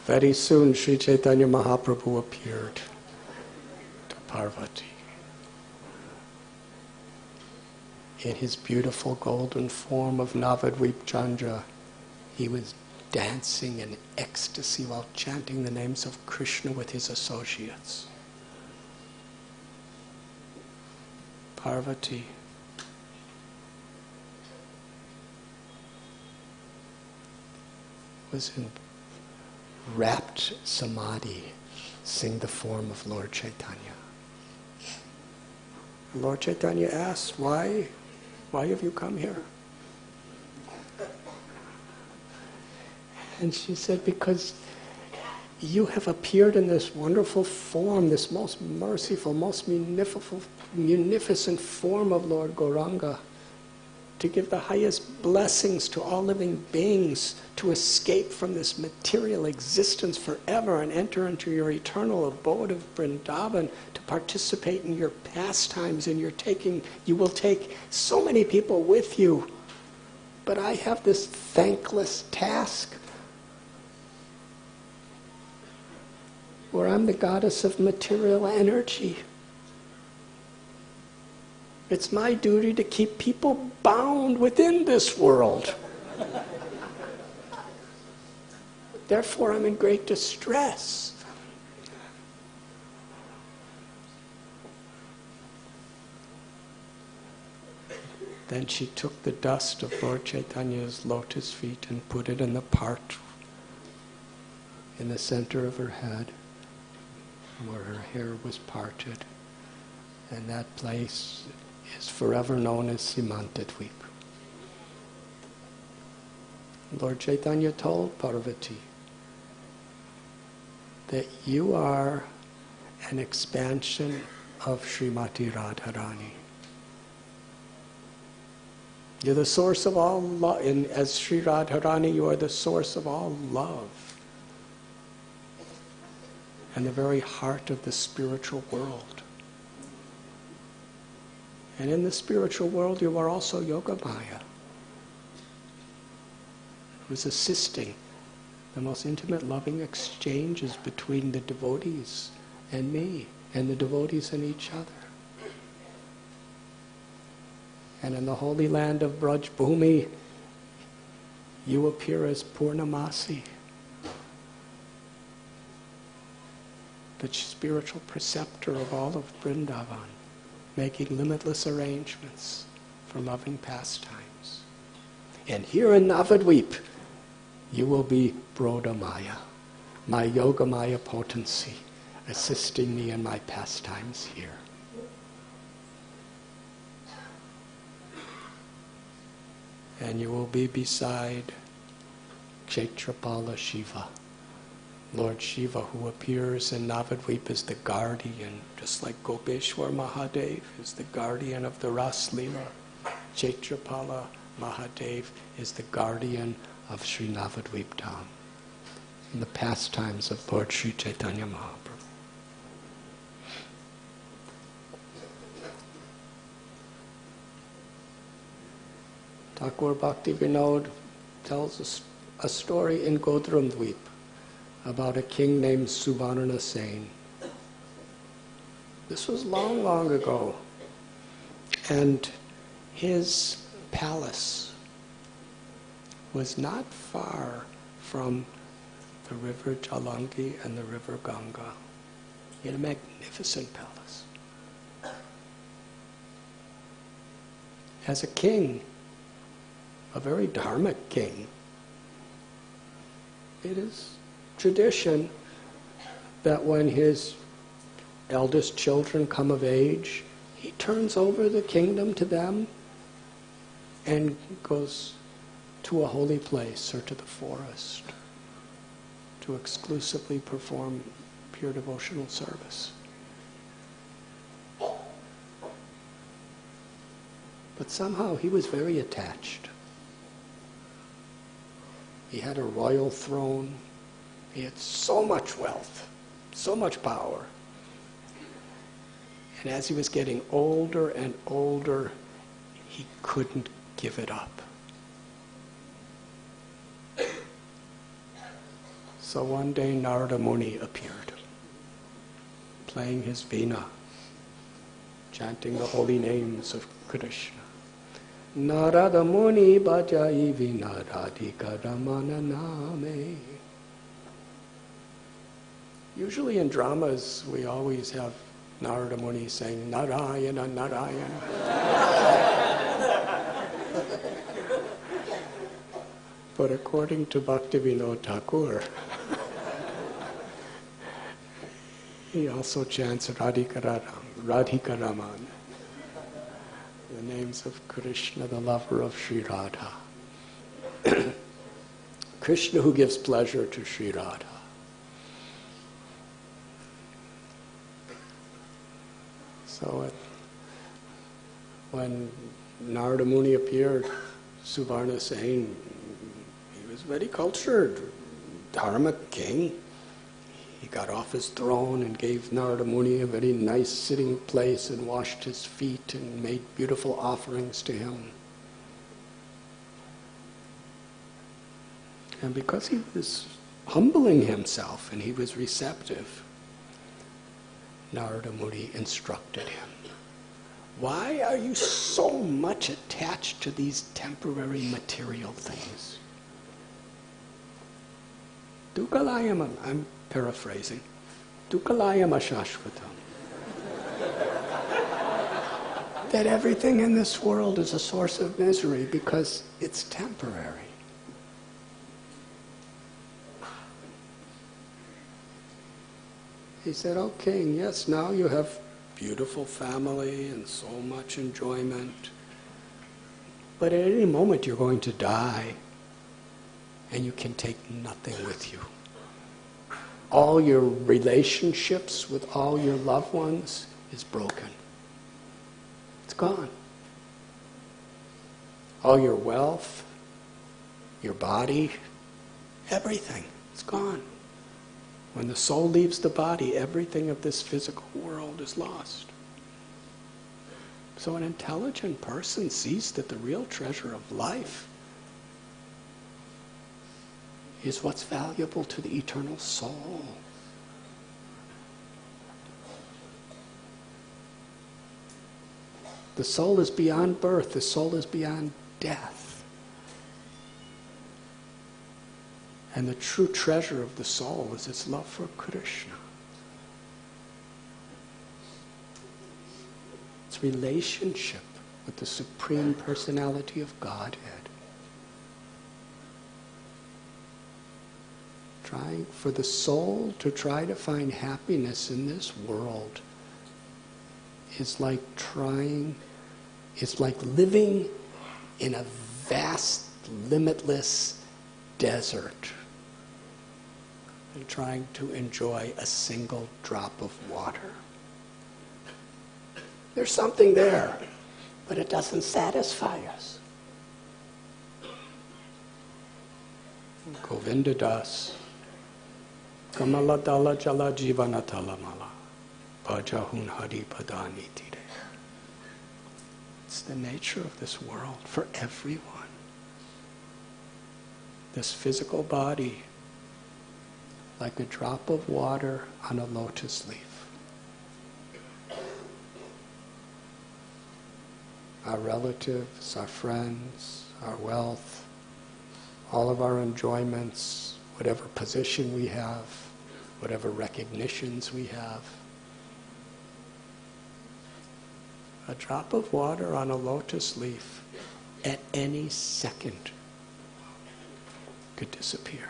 Very soon, Sri Chaitanya Mahaprabhu appeared to Parvati. In his beautiful golden form of Navadvip Chandra, he was dancing in ecstasy while chanting the names of Krishna with his associates. Parvati was in rapt samadhi, seeing the form of Lord Chaitanya. Lord Chaitanya asked, why have you come here? And she said, because you have appeared in this wonderful form, this most merciful, most munificent form of Lord Gauranga, to give the highest blessings to all living beings, to escape from this material existence forever and enter into your eternal abode of Vrindavan, to participate in your pastimes, and you will take so many people with you. But I have this thankless task where I'm the goddess of material energy. It's my duty to keep people bound within this world. Therefore, I'm in great distress. Then she took the dust of Lord Chaitanya's lotus feet and put it in the part in the center of her head, where her hair was parted. And that place is forever known as Simantadvip. Lord Chaitanya told Parvati that you are an expansion of Srimati Radharani. You're the source of all love. And as Sri Radharani, you are the source of all love. And the very heart of the spiritual world. And in the spiritual world, you are also Yogamaya, who's assisting the most intimate, loving exchanges between the devotees and me, and the devotees and each other. And in the holy land of Braj Bhumi, you appear as Purnamasi, the spiritual preceptor of all of Vrindavan, making limitless arrangements for loving pastimes. And here in Navadvip, you will be Brodamaya, my Yogamaya potency, assisting me in my pastimes here. And you will be beside Kshetrapala Shiva, Lord Shiva, who appears in Navadvip as the guardian, just like Gopeshwar Mahadev is the guardian of the Ras Leela. Kshetrapala Mahadev is the guardian of Sri Navadvip Dham, in the pastimes of Lord Sri Chaitanya Mahaprabhu. Thakur Bhakti Vinod tells us a story in Godramdvip about a king named Suvarna Sen. This was long, long ago. And his palace was not far from the river Jalangi and the river Ganga. He had a magnificent palace. As a king, a very dharmic king, it is tradition that when his eldest children come of age, he turns over the kingdom to them and goes to a holy place or to the forest to exclusively perform pure devotional service. But somehow he was very attached. He had a royal throne. He had so much wealth, so much power. And as he was getting older and older, he couldn't give it up. So one day Narada Muni appeared, playing his veena, chanting the holy names of Krishna. Narada Muni bhajai veena radhika ramana name. Usually in dramas, we always have Narada Muni saying, Narayana, Narayana. But according to Bhaktivinoda Thakur, he also chants Radhika Raman, the names of Krishna, the lover of Sri Radha. Krishna who gives pleasure to Sri Radha. So when Narada Muni appeared, Suvarna Sen, he was very cultured, dharmic king. He got off his throne and gave Narada Muni a very nice sitting place and washed his feet and made beautiful offerings to him. And because he was humbling himself and he was receptive, Narada Muni instructed him, why are you so much attached to these temporary material things? Dukalayam, I'm paraphrasing, Dukalayam ashashvatam. That everything in this world is a source of misery because it's temporary. He said, oh king, yes, now you have beautiful family and so much enjoyment, but at any moment you're going to die and you can take nothing with you. All your relationships with all your loved ones is broken. It's gone. All your wealth, your body, everything, it's gone. When the soul leaves the body, everything of this physical world is lost. So an intelligent person sees that the real treasure of life is what's valuable to the eternal soul. The soul is beyond birth. The soul is beyond death. And the true treasure of the soul is its love for Krishna. Its relationship with the Supreme Personality of Godhead. Trying for the soul to try to find happiness in this world is like living in a vast, limitless desert and trying to enjoy a single drop of water. There's something there, but it doesn't satisfy us. Govinda Das. Kamala dala jala jivana talamala. Bhajahun hari padaniti. It's the nature of this world for everyone. This physical body, like a drop of water on a lotus leaf. Our relatives, our friends, our wealth, all of our enjoyments, whatever position we have, whatever recognitions we have. A drop of water on a lotus leaf at any second could disappear.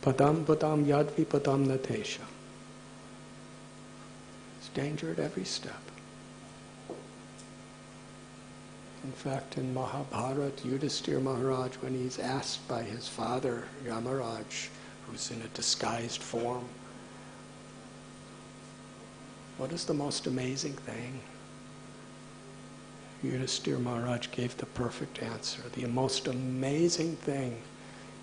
Padam padam yadvi padam natesha. There's danger at every step. In fact, in Mahabharata, Yudhisthira Maharaj, when he's asked by his father, Yamaraj, who's in a disguised form, what is the most amazing thing? Yudhisthira Maharaj gave the perfect answer. The most amazing thing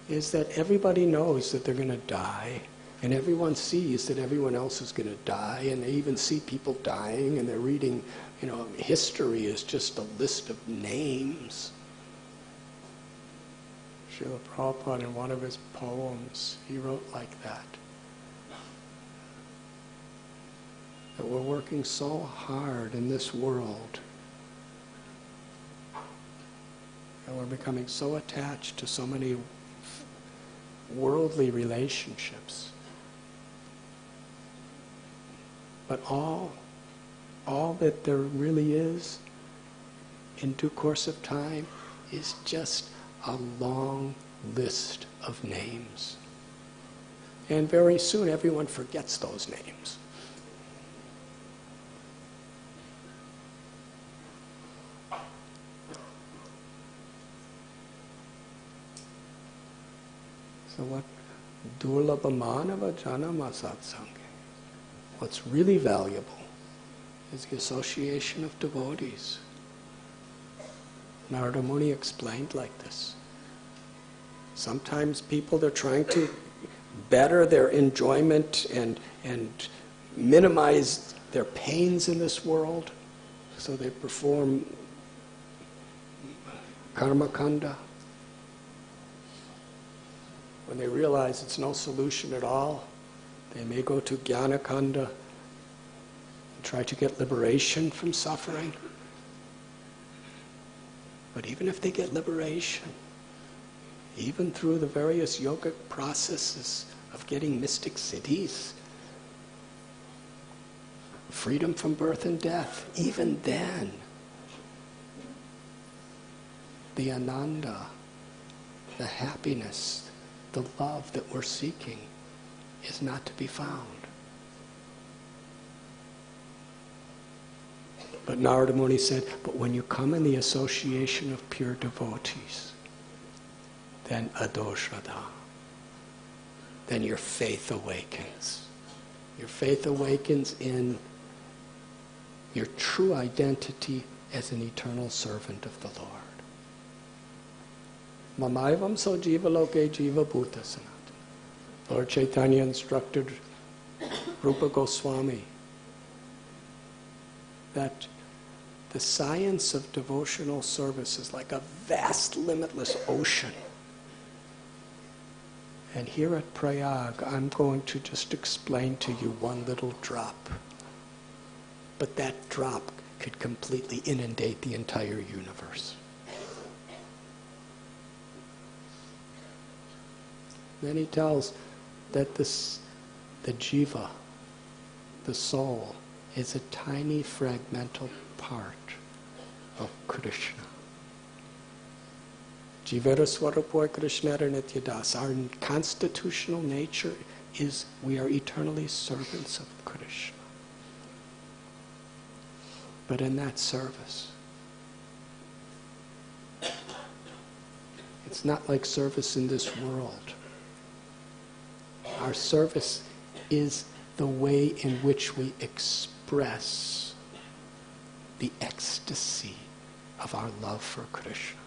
is that everybody knows that they're going to die, and everyone sees that everyone else is going to die, and they even see people dying, and they're reading, history is just a list of names. Srila Prabhupada, in one of his poems, he wrote like that. That we're working so hard in this world, and we're becoming so attached to so many worldly relationships. But all that there really is, in due course of time, is just a long list of names. And very soon everyone forgets those names. So what? Durlabha manava janama satsanga. What's really valuable is the association of devotees. Narada Muni explained like this. Sometimes people, they're trying to better their enjoyment and minimize their pains in this world, so they perform karma kanda. When they realize it's no solution at all, they may go to jnana kanda and try to get liberation from suffering. But even if they get liberation, even through the various yogic processes of getting mystic siddhis, freedom from birth and death, even then, the ananda, the happiness, the love that we're seeking is not to be found. But Narada Muni said, but when you come in the association of pure devotees, then adoshrada, then your faith awakens. Your faith awakens in your true identity as an eternal servant of the Lord. Mamaivam so jiva loke jiva bhuta sanatana. Lord Chaitanya instructed Rupa Goswami that the science of devotional service is like a vast, limitless ocean. And here at Prayag, I'm going to just explain to you one little drop. But that drop could completely inundate the entire universe. Then he tells that the jiva, the soul, is a tiny fragmental part of Krishna. Jivara Swarupoi Krishnara Nityadas. Our constitutional nature is we are eternally servants of Krishna. But in that service, it's not like service in this world. Our service is the way in which we express the ecstasy of our love for Krishna.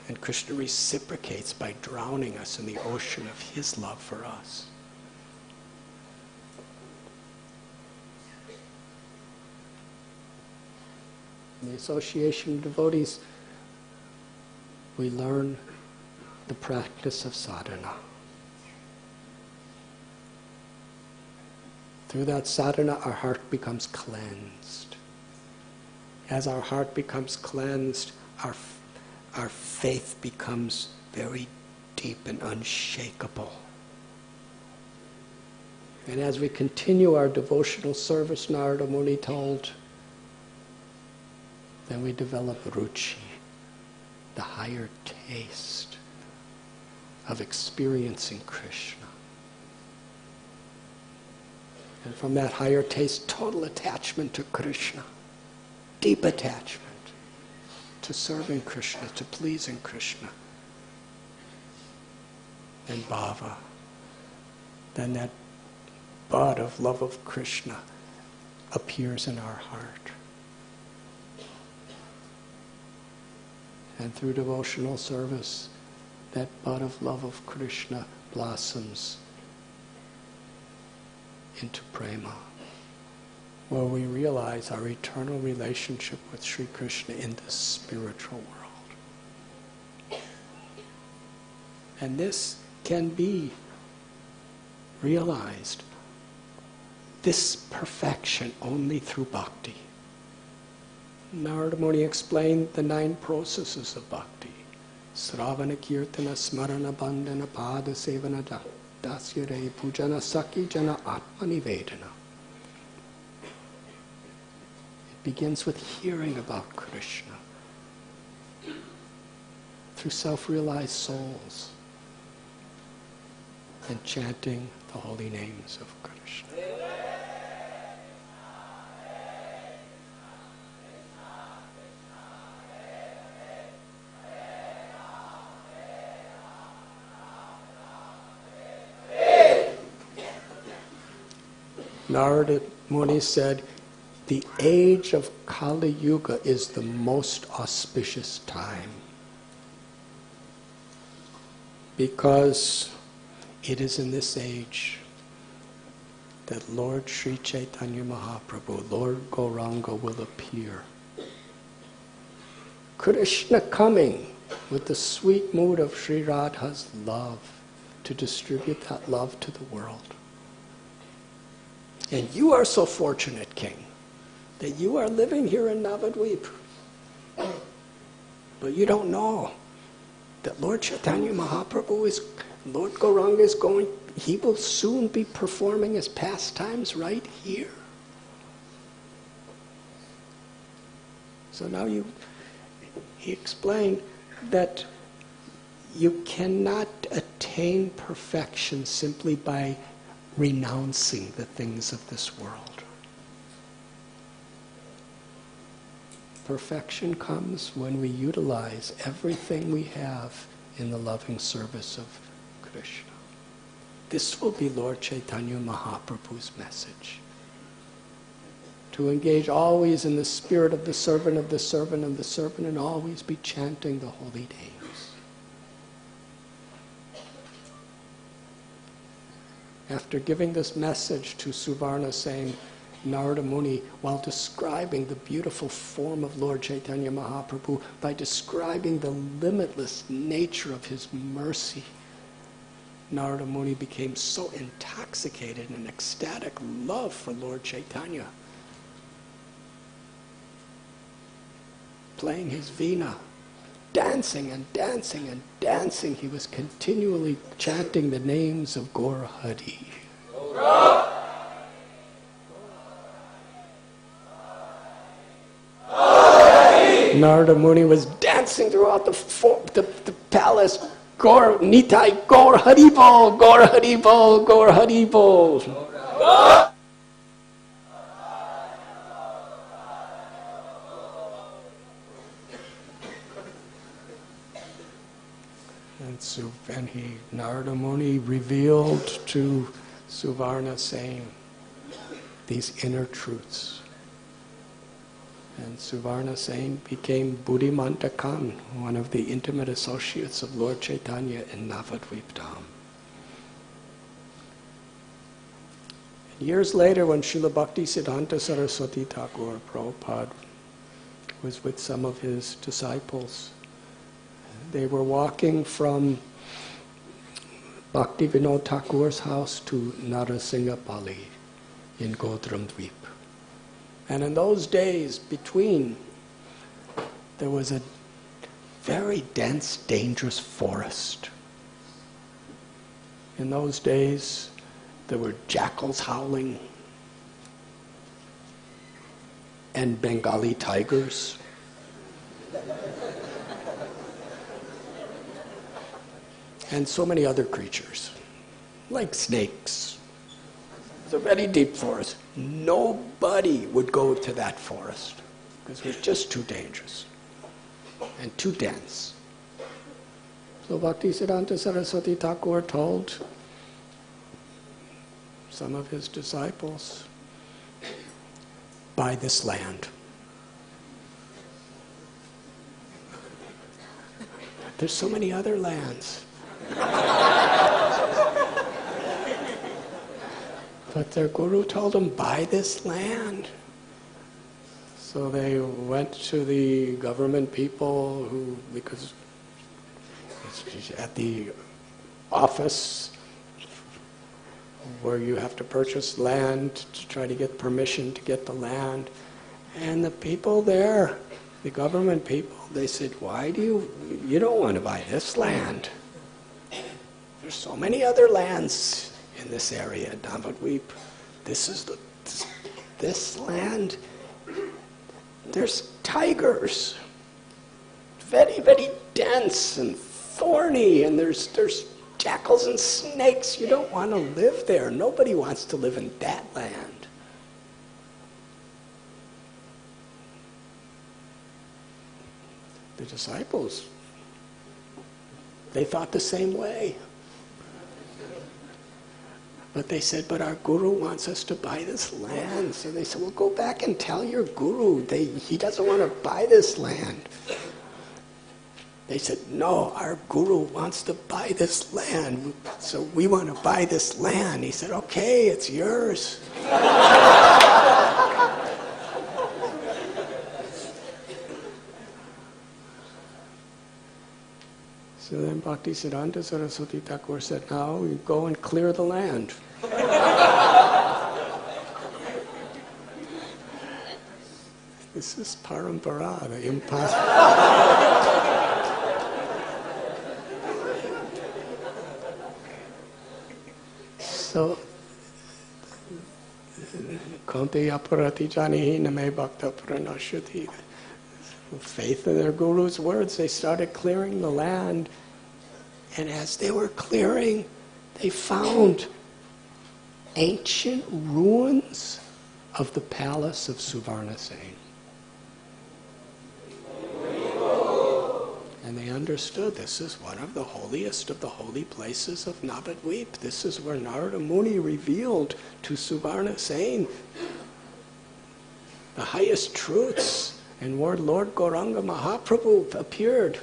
And Krishna reciprocates by drowning us in the ocean of his love for us. In the association of devotees, we learn the practice of sadhana. Through that sadhana, our heart becomes cleansed. As our heart becomes cleansed, our faith becomes very deep and unshakable. And as we continue our devotional service, Narada Muni told, then we develop ruchi, the higher taste of experiencing Krishna. And from that higher taste, total attachment to Krishna, deep attachment to serving Krishna, to pleasing Krishna. And bhava, then that bud of love of Krishna appears in our heart. And through devotional service, that bud of love of Krishna blossoms into prema, where we realize our eternal relationship with Sri Krishna in the spiritual world. And this can be realized, this perfection, only through bhakti. Narada Muni explained the 9 processes of bhakti. Sravana Kirtana Smarana Bandhana Pada Sevana Dasyare Pujana Sakhi Jana Atma Nivedana. It begins with hearing about Krishna through self-realized souls and chanting the holy names of Krishna. Narada Muni said, the age of Kali Yuga is the most auspicious time, because it is in this age that Lord Sri Chaitanya Mahaprabhu, Lord Gauranga, will appear. Krishna coming with the sweet mood of Sri Radha's love to distribute that love to the world. And you are so fortunate, King, that you are living here in Navadvip. But you don't know that Lord Chaitanya Mahaprabhu is, Lord Gauranga is going, he will soon be performing his pastimes right here. So now he explained that you cannot attain perfection simply by renouncing the things of this world. Perfection comes when we utilize everything we have in the loving service of Krishna. This will be Lord Chaitanya Mahaprabhu's message. to engage always in the spirit of the servant of the servant of the servant, and always be chanting the holy names. After giving this message to Suvarna, saying, Narada Muni, while describing the beautiful form of Lord Chaitanya Mahaprabhu, by describing the limitless nature of his mercy, Narada Muni became so intoxicated in ecstatic love for Lord Chaitanya. Playing his veena, dancing and dancing and dancing, he was continually chanting the names of Gaur Hari. Narada Muni was dancing throughout the palace. Gaur Nitai, Gaur Haribol, Gaur Haribol, Gaur Haribol. And Narada Muni revealed to Suvarna, saying these inner truths. And Suvarna Sen became Buddhimantakan, one of the intimate associates of Lord Chaitanya in Navadvip Dham. Years later, when Srila Bhakti Siddhanta Saraswati Thakur Prabhupada was with some of his disciples, they were walking from Bhakti Vinod Thakur's house to Narasinghapalli in Godramdvip. And in those days between, there was a very dense, dangerous forest. In those days, there were jackals howling and Bengali tigers. And so many other creatures, like snakes. It's a very deep forest. Nobody would go to that forest because it was just too dangerous and too dense. So Bhaktisiddhanta Saraswati Thakur told some of his disciples, buy this land. There's so many other lands. But their guru told them, buy this land. So they went to the government people who, because at the office where you have to purchase land to try to get permission to get the land. And the people there, the government people, they said, why do you don't want to buy this land. There's so many other lands in this area, Navadvip. This land, there's tigers, very, very dense and thorny, and there's jackals and snakes. You don't want to live there. Nobody wants to live in that land. The disciples, they thought the same way. But they said, but our guru wants us to buy this land. So they said, well, go back and tell your guru. He doesn't want to buy this land. They said, no, our guru wants to buy this land. So we want to buy this land. He said, okay, it's yours. So then Bhaktisiddhanta Saraswati Thakur said, now we go and clear the land. This is parampara, the impossible. So, Kanti aparati janihi name bhakta pranashyati. Faith in their guru's words, they started clearing the land. And as they were clearing, they found ancient ruins of the palace of Suvarna Sen. And they understood this is one of the holiest of the holy places of Navadvip. This is where Narada Muni revealed to Suvarna Sen the highest truths. And Lord Gauranga Mahaprabhu appeared.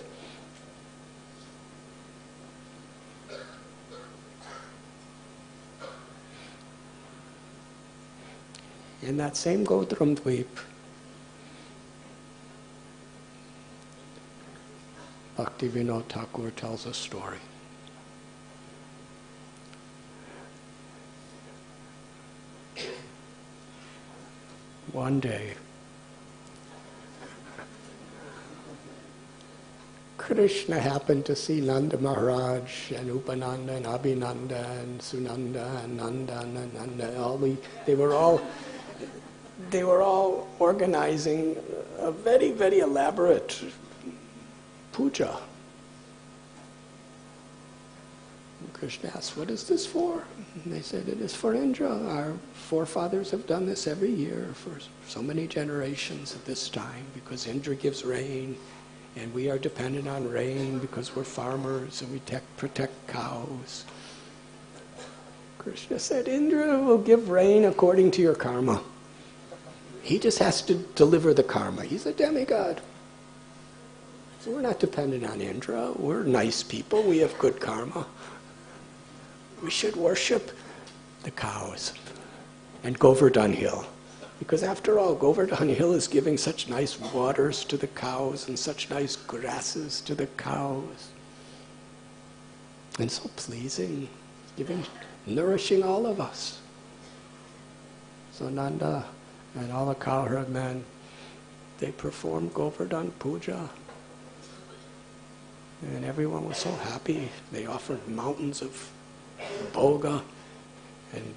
In that same Godram Dweep, Bhaktivinoda Thakur tells a story. One day, Krishna happened to see Nanda Maharaj and Upananda and Abhinanda and Sunanda and Nanda and Nanda. They were all organizing a very, very elaborate puja. And Krishna asked, "What is this for?" And they said, "It is for Indra. Our forefathers have done this every year for so many generations at this time because Indra gives rain. And we are dependent on rain because we're farmers and we protect cows." Krishna said, "Indra will give rain according to your karma. He just has to deliver the karma. He's a demigod. So we're not dependent on Indra. We're nice people. We have good karma. We should worship the cows and Govardhan Hill. Because after all, Govardhan Hill is giving such nice waters to the cows and such nice grasses to the cows. And so pleasing, nourishing all of us." So Nanda and all the cowherd men, they performed Govardhan Puja. And everyone was so happy. They offered mountains of bhoga, and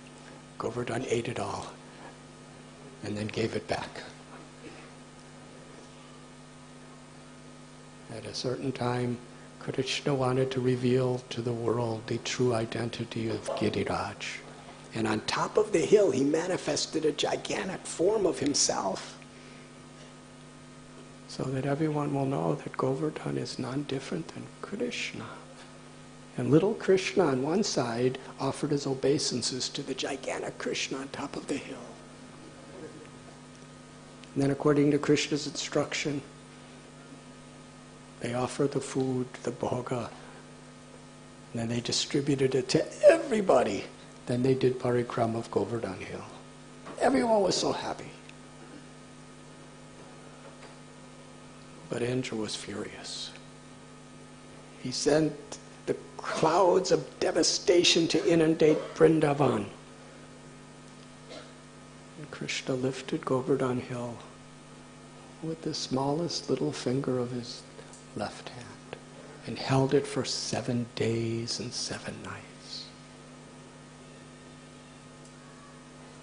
Govardhan ate it all and then gave it back. At a certain time, Krishna wanted to reveal to the world the true identity of Giriraj. And on top of the hill, he manifested a gigantic form of himself so that everyone will know that Govardhan is none different than Krishna. And little Krishna on one side offered his obeisances to the gigantic Krishna on top of the hill. And then according to Krishna's instruction, they offered the food, the bhoga, and then they distributed it to everybody. Then they did parikrama of Govardhan Hill. Everyone was so happy. But Indra was furious. He sent the clouds of devastation to inundate Vrindavan. And Krishna lifted Govardhan Hill with the smallest little finger of his left hand and held it for 7 days and 7 nights.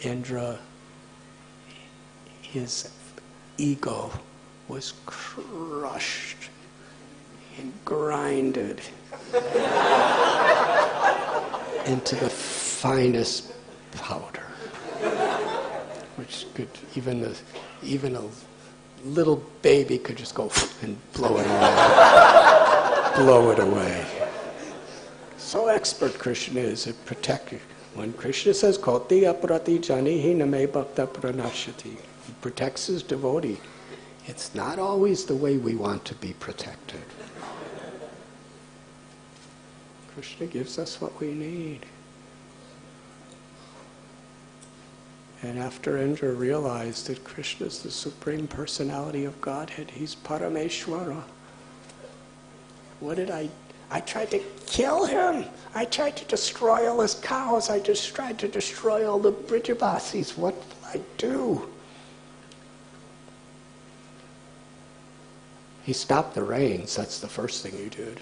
Indra, his ego was crushed and grinded into the finest powder, which could even a little baby could just go and blow it away. Blow it away. So expert Krishna is at protecting. When Krishna says, "Koti aprati janihi name bhakta pranashati," he protects his devotee. It's not always the way we want to be protected. Krishna gives us what we need. And after Indra realized that Krishna is the Supreme Personality of Godhead, he's Parameshwara. What did I tried to kill him. I tried to destroy all his cows. I just tried to destroy all the Brijabasis. What will I do? He stopped the rains. That's the first thing he did.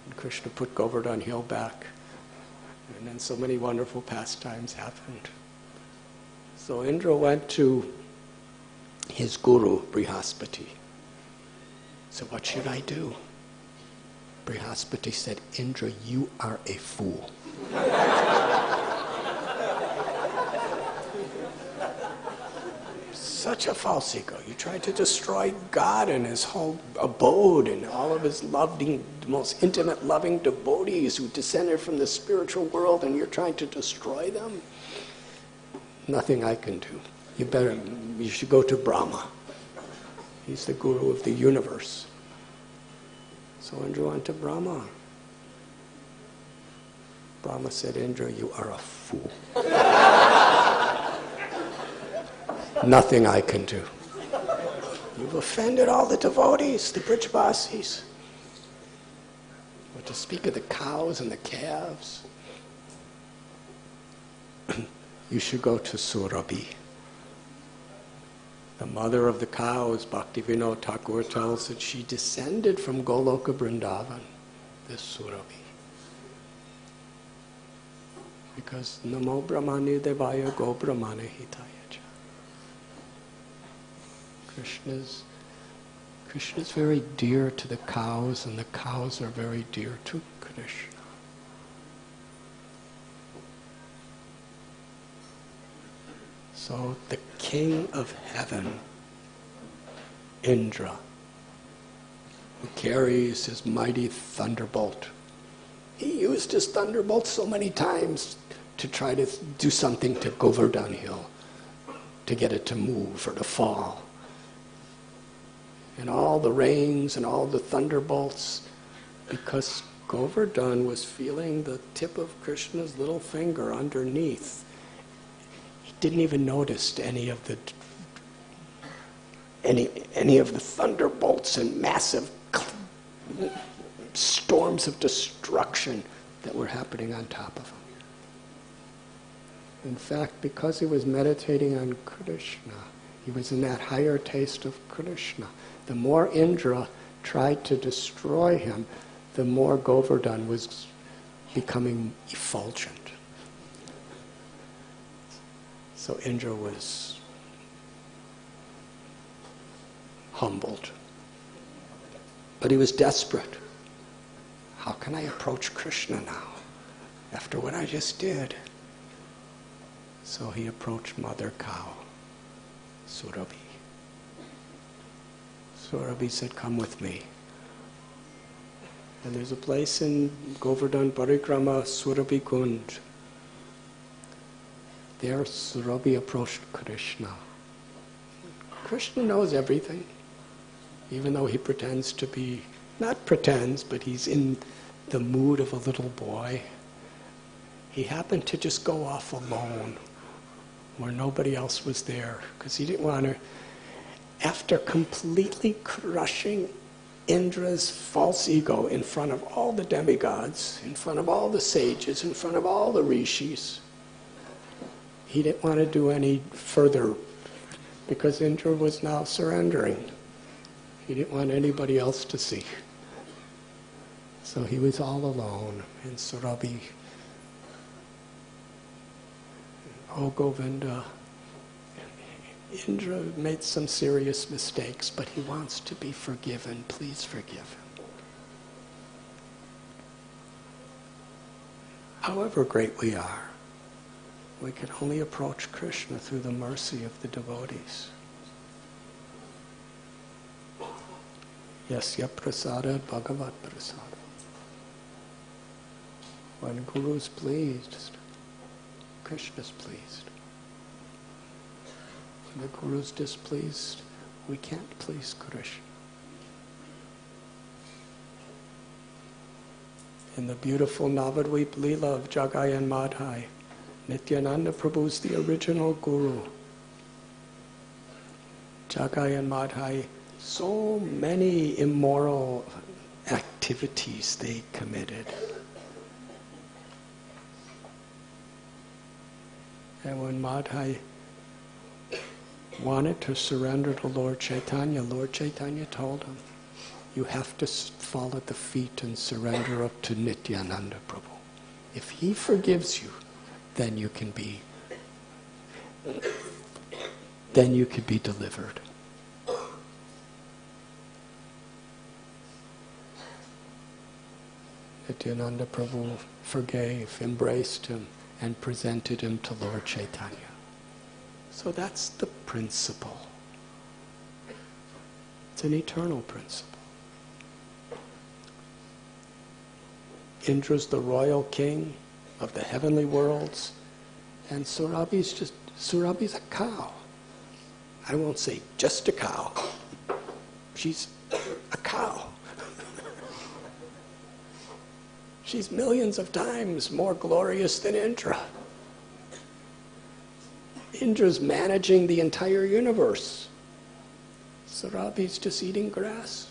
And Krishna put Govardhan Hill back. And then so many wonderful pastimes happened. So Indra went to his guru, Brihaspati. So what should I do? Brihaspati said, "Indra, you are a fool." Such a false ego. You tried to destroy God and his whole abode and all of his loving, most intimate loving devotees who descended from the spiritual world, and you're trying to destroy them? Nothing I can do. you should go to Brahma. He's the guru of the universe. So Indra went to Brahma. Brahma said, Indra, you are a fool. Nothing I can do. You've offended all the devotees, the Brijvasis. But to speak of the cows and the calves, you should go to Surabhi. The mother of the cows, Bhaktivinoda Thakur tells that she descended from Goloka Vrindavan, this Surabhi. Because Namo Brahmani Devaya Go Brahmana Hitaya Cha. Krishna's very dear to the cows, and the cows are very dear to Krishna. So the king of heaven, Indra, who carries his mighty thunderbolt. He used his thunderbolt so many times to try to do something to Govardhan Hill, to get it to move or to fall. And all the rains and all the thunderbolts, because Govardhan was feeling the tip of Krishna's little finger underneath. He didn't even notice any of the thunderbolts and massive storms of destruction that were happening on top of him. In fact, because he was meditating on Krishna, he was in that higher taste of Krishna. The more Indra tried to destroy him, the more Govardhan was becoming effulgent. So Indra was humbled. But he was desperate. How can I approach Krishna now, after what I just did? So he approached Mother Cow, Surabhi. Surabhi said, come with me. And there's a place in Govardhan Parikrama, Surabhi Kund. There Surabhi approached Krishna. Krishna knows everything, even though he pretends to be, not pretends, but he's in the mood of a little boy. He happened to just go off alone, where nobody else was there, because he didn't want to, after completely crushing Indra's false ego in front of all the demigods, in front of all the sages, in front of all the rishis, he didn't want to do any further, because Indra was now surrendering. He didn't want anybody else to see. So he was all alone in Surabhi. Oh Govinda, Indra made some serious mistakes, but he wants to be forgiven. Please forgive him. However great we are, we can only approach Krishna through the mercy of the devotees. Yasya prasada bhagavat prasada. When Guru's pleased, Krishna's pleased. When the Guru's displeased, we can't please Krishna. In the beautiful Navadvip Leela of Jagai and Madhai, Nityananda Prabhu's the original Guru. Jagai and Madhai, so many immoral activities they committed. And when Madhai wanted to surrender to Lord Chaitanya told him, you have to fall at the feet and surrender up to Nityananda Prabhu. If he forgives you, then you can be delivered. Nityananda Prabhu forgave, embraced him, and presented him to Lord Chaitanya. So that's the principle. It's an eternal principle. Indra's the royal king of the heavenly worlds, and Surabhi's a cow. I won't say just a cow. She's a cow. She's millions of times more glorious than Indra. Indra's managing the entire universe. Surabhi's just eating grass.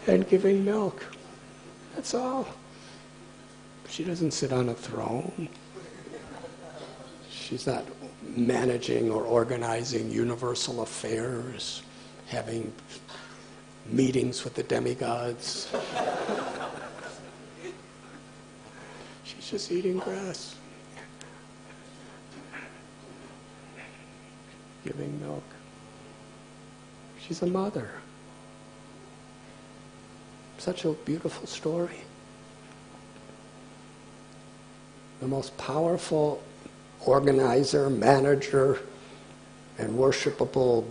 And giving milk. That's all. She doesn't sit on a throne. She's not managing or organizing universal affairs, having meetings with the demigods. She's just eating grass, giving milk. She's a mother. Such a beautiful story. The most powerful organizer, manager, and worshipable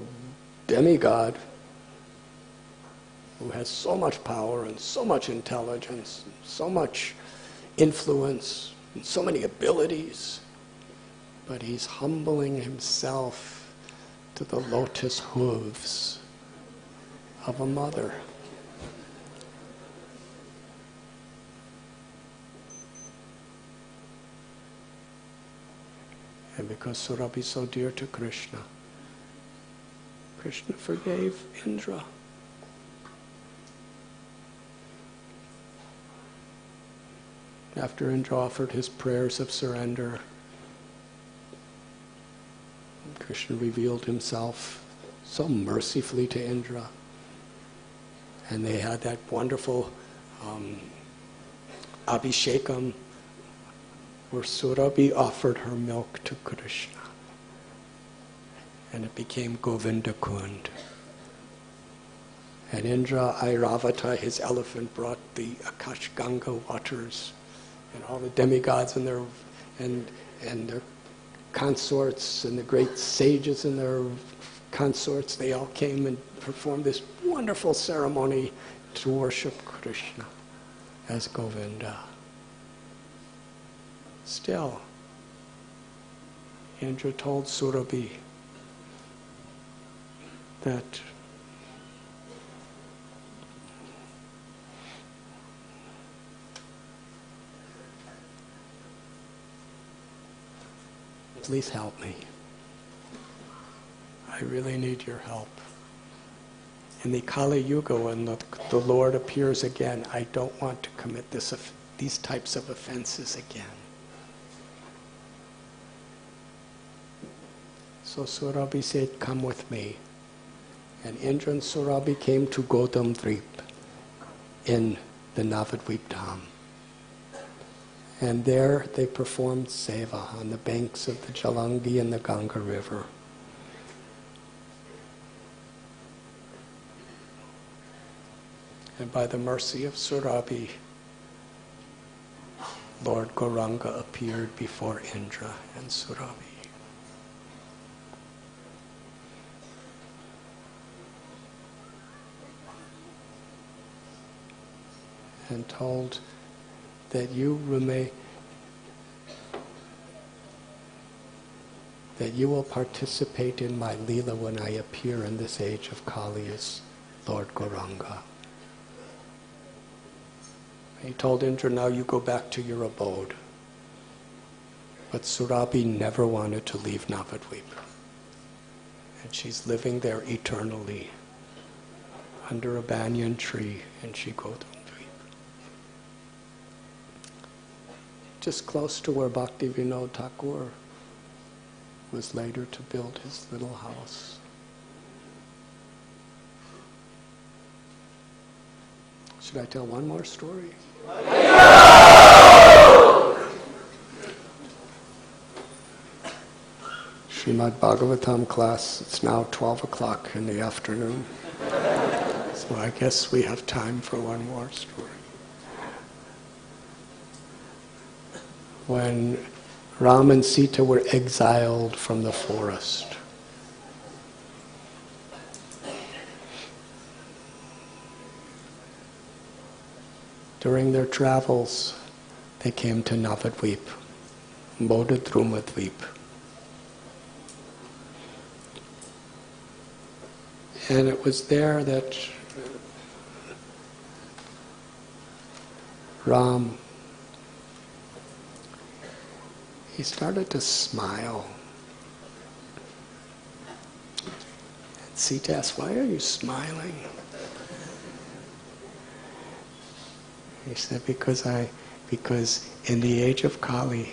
demigod who has so much power and so much intelligence, and so much influence, and so many abilities, but he's humbling himself to the lotus hooves of a mother. And because Surabhi is so dear to Krishna, Krishna forgave Indra. After Indra offered his prayers of surrender, Krishna revealed himself so mercifully to Indra. And they had that wonderful Abhishekam, where Surabhi offered her milk to Krishna. And it became Govinda Kund. And Indra, Airavata, his elephant, brought the Akashganga waters, and all the demigods and their consorts and the great sages and their consorts, they all came and performed this wonderful ceremony to worship Krishna as Govinda. Still, Indra told Surabhi that please help me. I really need your help. In the Kali Yuga, when the Lord appears again, I don't want to commit these types of offenses again. So Surabhi said, come with me. And Indra and Surabhi came to Godam Dvip in the Navadvip Dham. And there they performed seva on the banks of the Jalangi and the Ganga River. And by the mercy of Surabhi, Lord Gauranga appeared before Indra and Surabhi. And told that you will participate in my Leela when I appear in this age of Kali as Lord Gauranga. He told Indra, now you go back to your abode. But Surabhi never wanted to leave Navadvip. And she's living there eternally, under a banyan tree in Godam. Just close to where Bhaktivinoda Thakur was later to build his little house. Should I tell one more story? Srimad Bhagavatam class, it's now 12 o'clock in the afternoon. So I guess we have time for one more story. When Rama and Sita were exiled from the forest, during their travels, they came to Navadvip, Bodhidruma Dweep. And it was there that Ram, he started to smile. And Sita asked, "Why are you smiling?" He said, because in the age of Kali,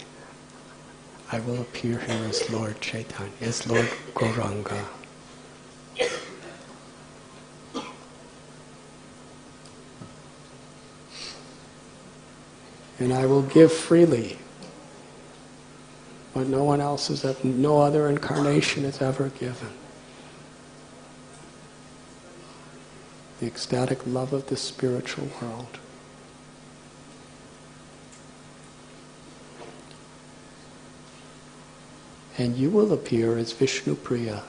I will appear here as Lord Chaitanya, as Lord Gauranga. And I will give freely, but no other incarnation has ever given. The ecstatic love of the spiritual world. And you will appear as Vishnu Priya,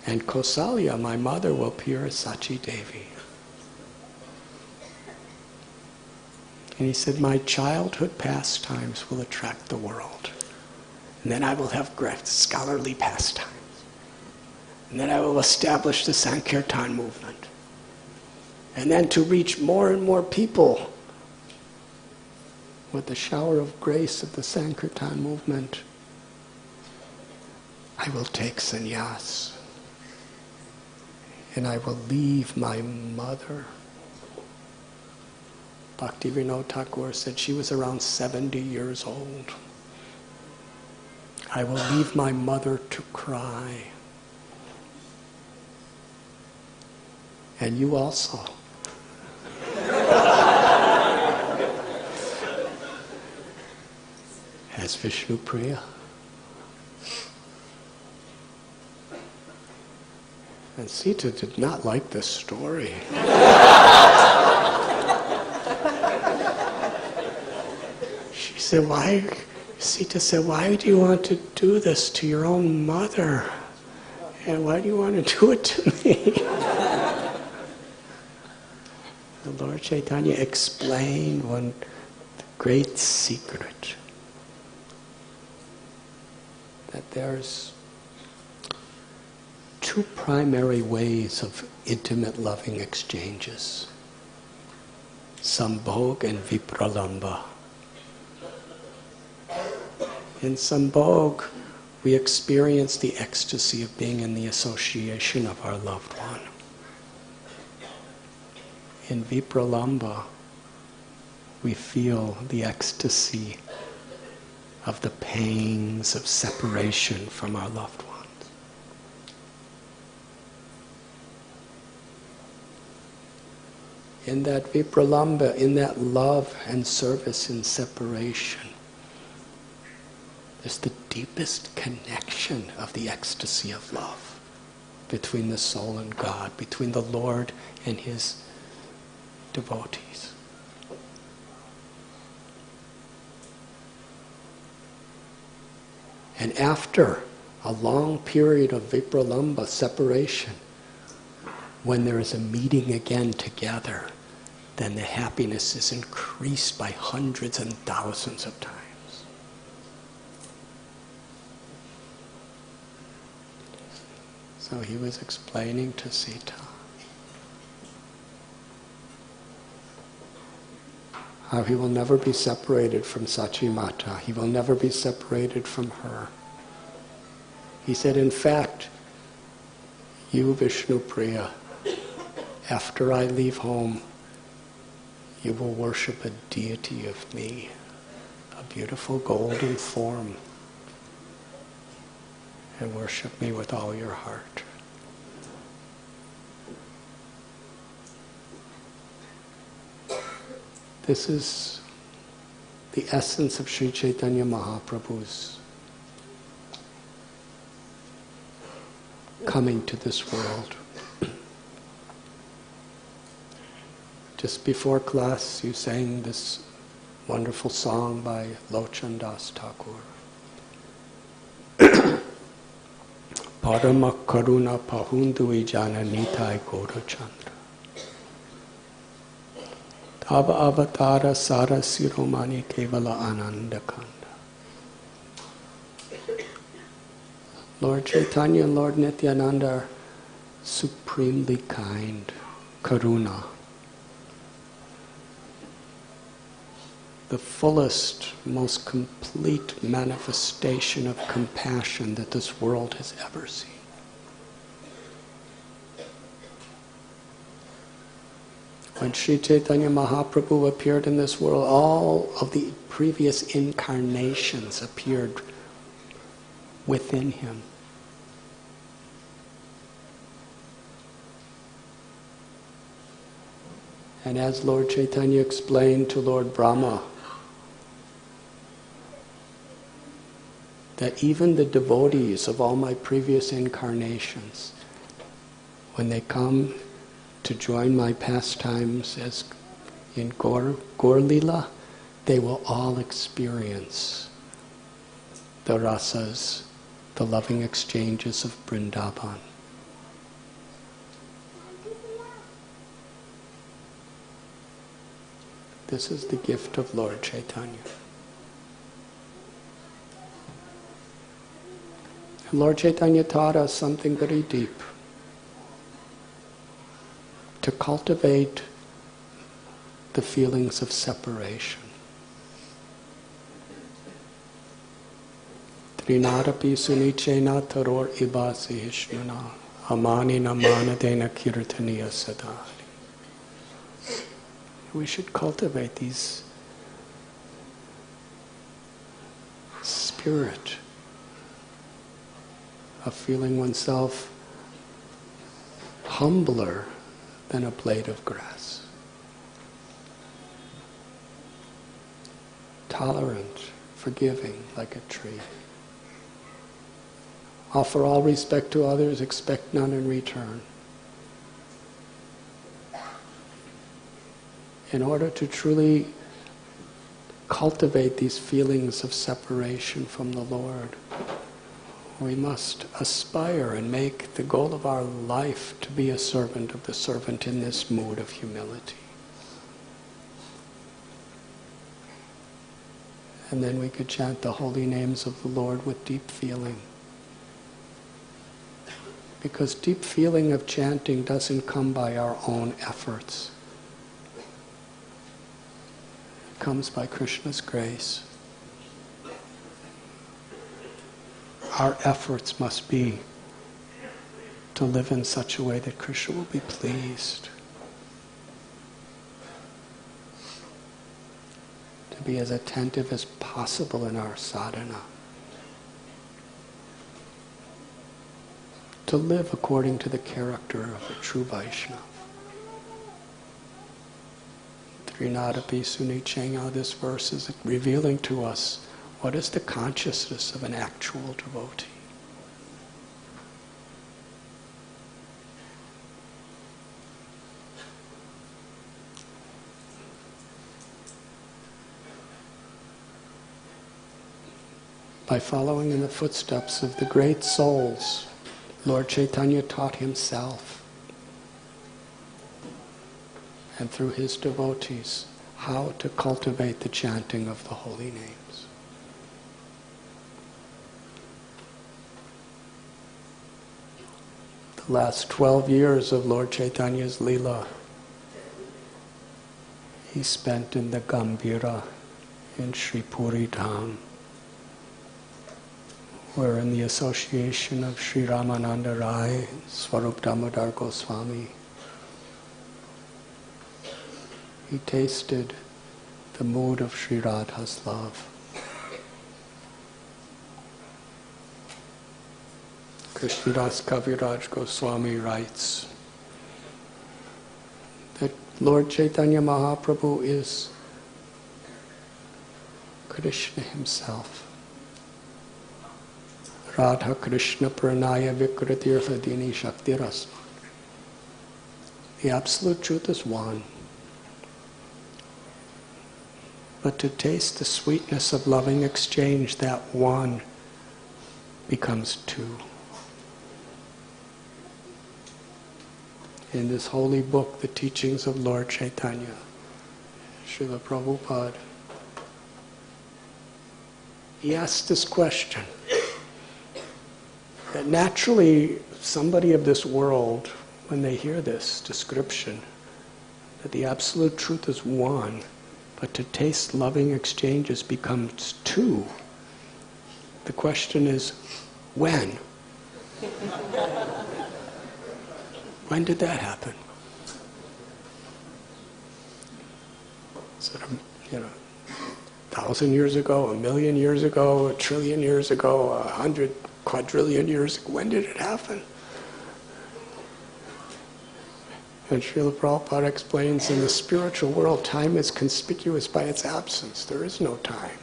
and Kausalya, my mother, will appear as Sachi Devi. And he said, my childhood pastimes will attract the world. And then I will have great scholarly pastimes. And then I will establish the Sankirtan movement. And then to reach more and more people with the shower of grace of the Sankirtan movement, I will take sannyas. And I will leave my mother. Bhaktivinoda Thakur said she was around 70 years old. I will leave my mother to cry. And you also. As Vishnu Priya. And Sita did not like this story. Sita said, why do you want to do this to your own mother? And why do you want to do it to me? The Lord Chaitanya explained one great secret. That there's two primary ways of intimate loving exchanges. Sambhog and Vipralamba. In Sambhog, we experience the ecstasy of being in the association of our loved one. In Vipralamba, we feel the ecstasy of the pains of separation from our loved ones. In that Vipralamba, in that love and service in separation, there's the deepest connection of the ecstasy of love between the soul and God, between the Lord and His devotees. And after a long period of Vipralamba separation, when there is a meeting again together, then the happiness is increased by hundreds and thousands of times. So he was explaining to Sita how he will never be separated from Sachi Mata. He will never be separated from her. He said, in fact, you, Vishnu Priya, after I leave home, you will worship a deity of me, a beautiful golden form, and worship me with all your heart. This is the essence of Sri Chaitanya Mahaprabhu's coming to this world. Just before class, you sang this wonderful song by Lochan Das Thakur. Parama Karuna Pahundui Jana Nitai Gaura Chandra. Tava Avatara Sara Siromani Kevala Ananda Kanda. Lord Chaitanya and Lord Nityananda are supremely kind, karuna. The fullest, most complete manifestation of compassion that this world has ever seen. When Sri Chaitanya Mahaprabhu appeared in this world, all of the previous incarnations appeared within him. And as Lord Chaitanya explained to Lord Brahma, that even the devotees of all my previous incarnations, when they come to join my pastimes as in Gaur Lila, they will all experience the rasas, the loving exchanges of Vrindavan. This is the gift of Lord Chaitanya. And Lord Chaitanya taught us something very deep. To cultivate the feelings of separation. Trinadapi sunichena taror ibasi hishnuna amani namanadena kirtaniya sadhani. We should cultivate these spirit of feeling oneself humbler than a blade of grass. Tolerant, forgiving like a tree. Offer all respect to others, expect none in return. In order to truly cultivate these feelings of separation from the Lord, we must aspire and make the goal of our life to be a servant of the servant in this mood of humility. And then we could chant the holy names of the Lord with deep feeling. Because deep feeling of chanting doesn't come by our own efforts. It comes by Krishna's grace. Our efforts must be to live in such a way that Krishna will be pleased. To be as attentive as possible in our sadhana. To live according to the character of a true Vaishnava. Trinadapi Sunichenya, this verse is revealing to us what is the consciousness of an actual devotee. By following in the footsteps of the great souls, Lord Chaitanya taught himself and through his devotees how to cultivate the chanting of the holy names. The last 12 years of Lord Chaitanya's Leela he spent in the Gambhira in Sri Puri Dham, where in the association of Sri Ramananda Rai, Swarup Damodar Goswami, he tasted the mood of Sri Radha's love. Krishnadas Kaviraj Goswami writes that Lord Chaitanya Mahaprabhu is Krishna himself. Radha Krishna Pranaya Vikratirtha Dini Shaktirasma. The absolute truth is one. But to taste the sweetness of loving exchange, that one becomes two. In this holy book, The Teachings of Lord Chaitanya, Srila Prabhupada, he asked this question. naturally, somebody of this world, when they hear this description, that the absolute truth is one, but to taste loving exchanges becomes two, the question is, when? When did that happen? Is it, 1,000 years ago, 1,000,000 years ago, 1,000,000,000,000 years ago, 100 quadrillion years ago? When did it happen? And Srila Prabhupada explains, in the spiritual world, time is conspicuous by its absence. There is no time.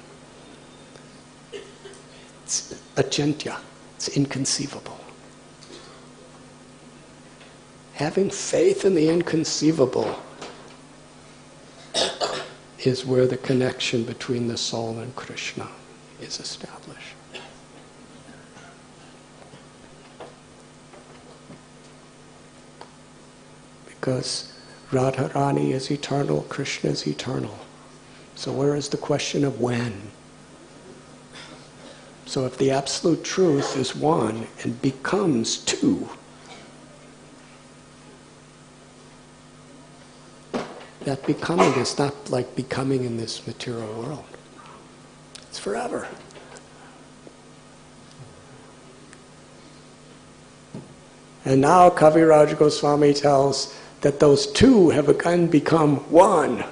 It's achintya. It's inconceivable. Having faith in the inconceivable is where the connection between the soul and Krishna is established. Because Radharani is eternal, Krishna is eternal. So where is the question of when? So if the absolute truth is one and becomes two, that becoming is not like becoming in this material world. It's forever. And now Kaviraj Goswami tells that those two have again become one.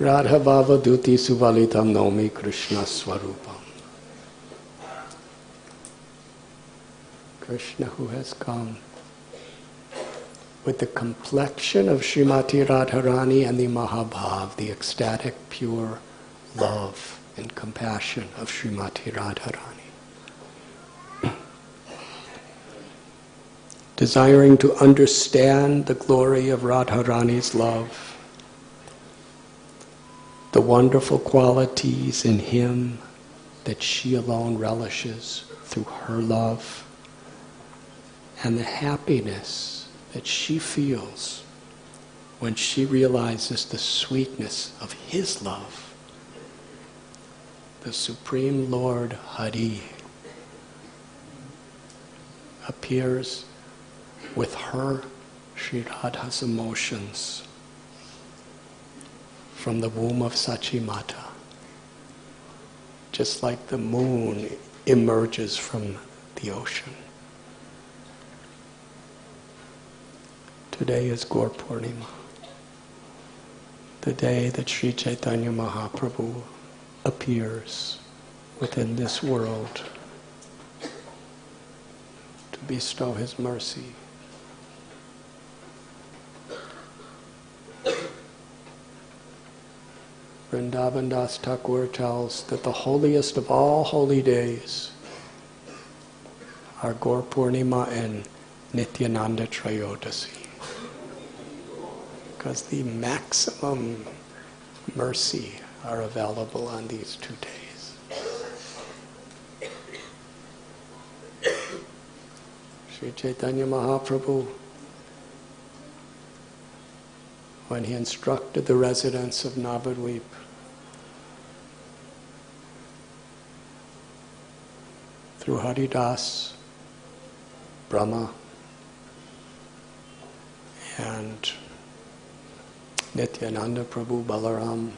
Radha Bhava Duti Suvalitam Naumi Krishna Swarupam. Krishna who has come with the complexion of Srimati Radharani and the Mahabhav, the ecstatic, pure love and compassion of Srimati Radharani. Desiring to understand the glory of Radharani's love, the wonderful qualities in him that she alone relishes through her love, and the happiness that she feels when she realizes the sweetness of his love. The Supreme Lord Hari appears with her, Sri Radha's emotions, from the womb of Sachimata, just like the moon emerges from the ocean. Today is Gaur Purnima, the day that Sri Chaitanya Mahaprabhu appears within this world to bestow his mercy. Vrindavan Das Thakur tells that the holiest of all holy days are Gaur Purnima and Nityananda Trayodasi, because the maximum mercy are available on these 2 days. Sri Chaitanya Mahaprabhu, when he instructed the residents of Navadvip through Haridas, Brahma, and Nityananda Prabhu, Balaram,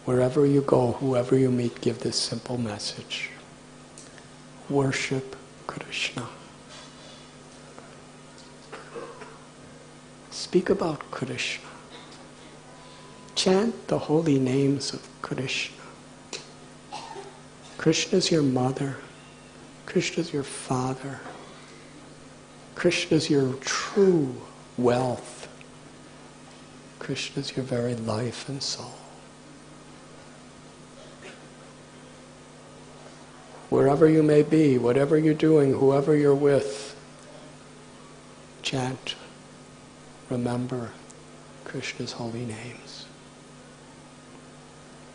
wherever you go, whoever you meet, give this simple message: worship Krishna. Speak about Krishna. Chant the holy names of Krishna. Krishna is your mother. Krishna is your father. Krishna is your true wealth. Krishna is your very life and soul. Wherever you may be, whatever you're doing, whoever you're with, chant, remember Krishna's holy names.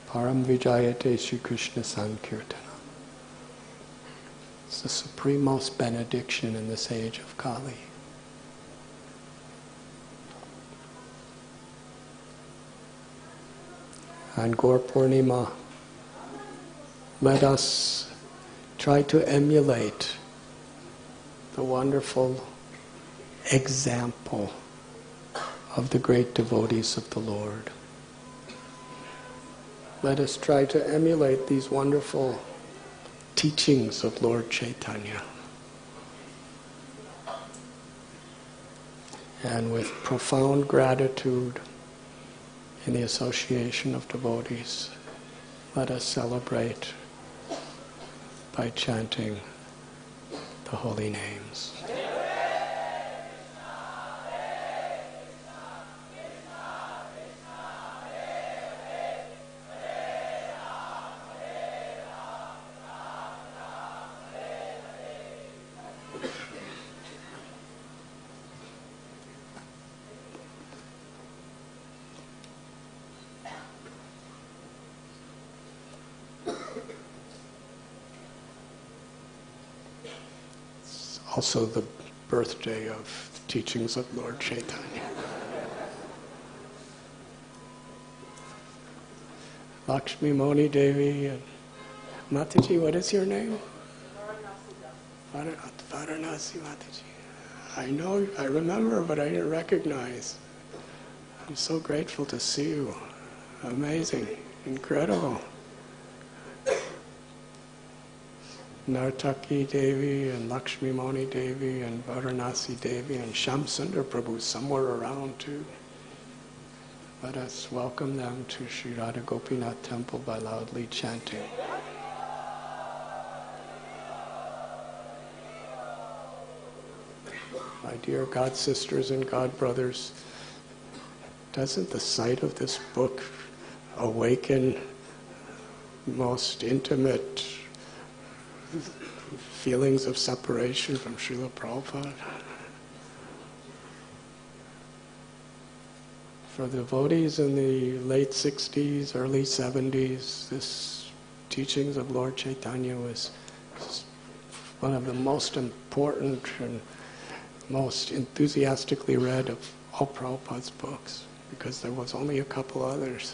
Param Vijayate Sri Krishna Sankirtana. It's the supremost benediction in this age of Kali. On Gaur Purnima, let us try to emulate the wonderful example of the great devotees of the Lord. Let us try to emulate these wonderful teachings of Lord Chaitanya. And with profound gratitude in the association of devotees, let us celebrate by chanting the holy names. Also the birthday of the teachings of Lord Chaitanya. Lakshmi Moni Devi and Mataji, what is your name? Varanasi Mataji. I know, I remember, but I didn't recognize. I'm so grateful to see you. Amazing, incredible. Nartaki Devi and Lakshmi Moni Devi and Varanasi Devi and Shamsundar Prabhu somewhere around too. Let us welcome them to Sri Radha Gopinath Temple by loudly chanting. My dear God sisters and God brothers, doesn't the sight of this book awaken most intimate feelings of separation from Srila Prabhupada? For the devotees in the late 60s, early 70s, this teachings of Lord Chaitanya was one of the most important and most enthusiastically read of all Prabhupada's books, because there was only a couple others.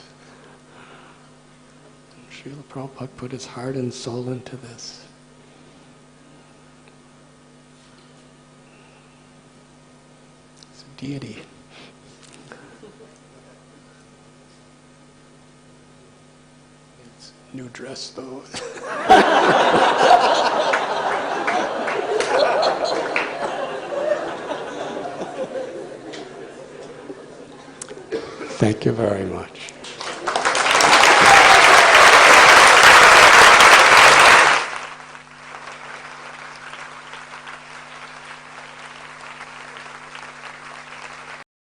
And Srila Prabhupada put his heart and soul into this. Deity. It's a new dress though. Thank you very much.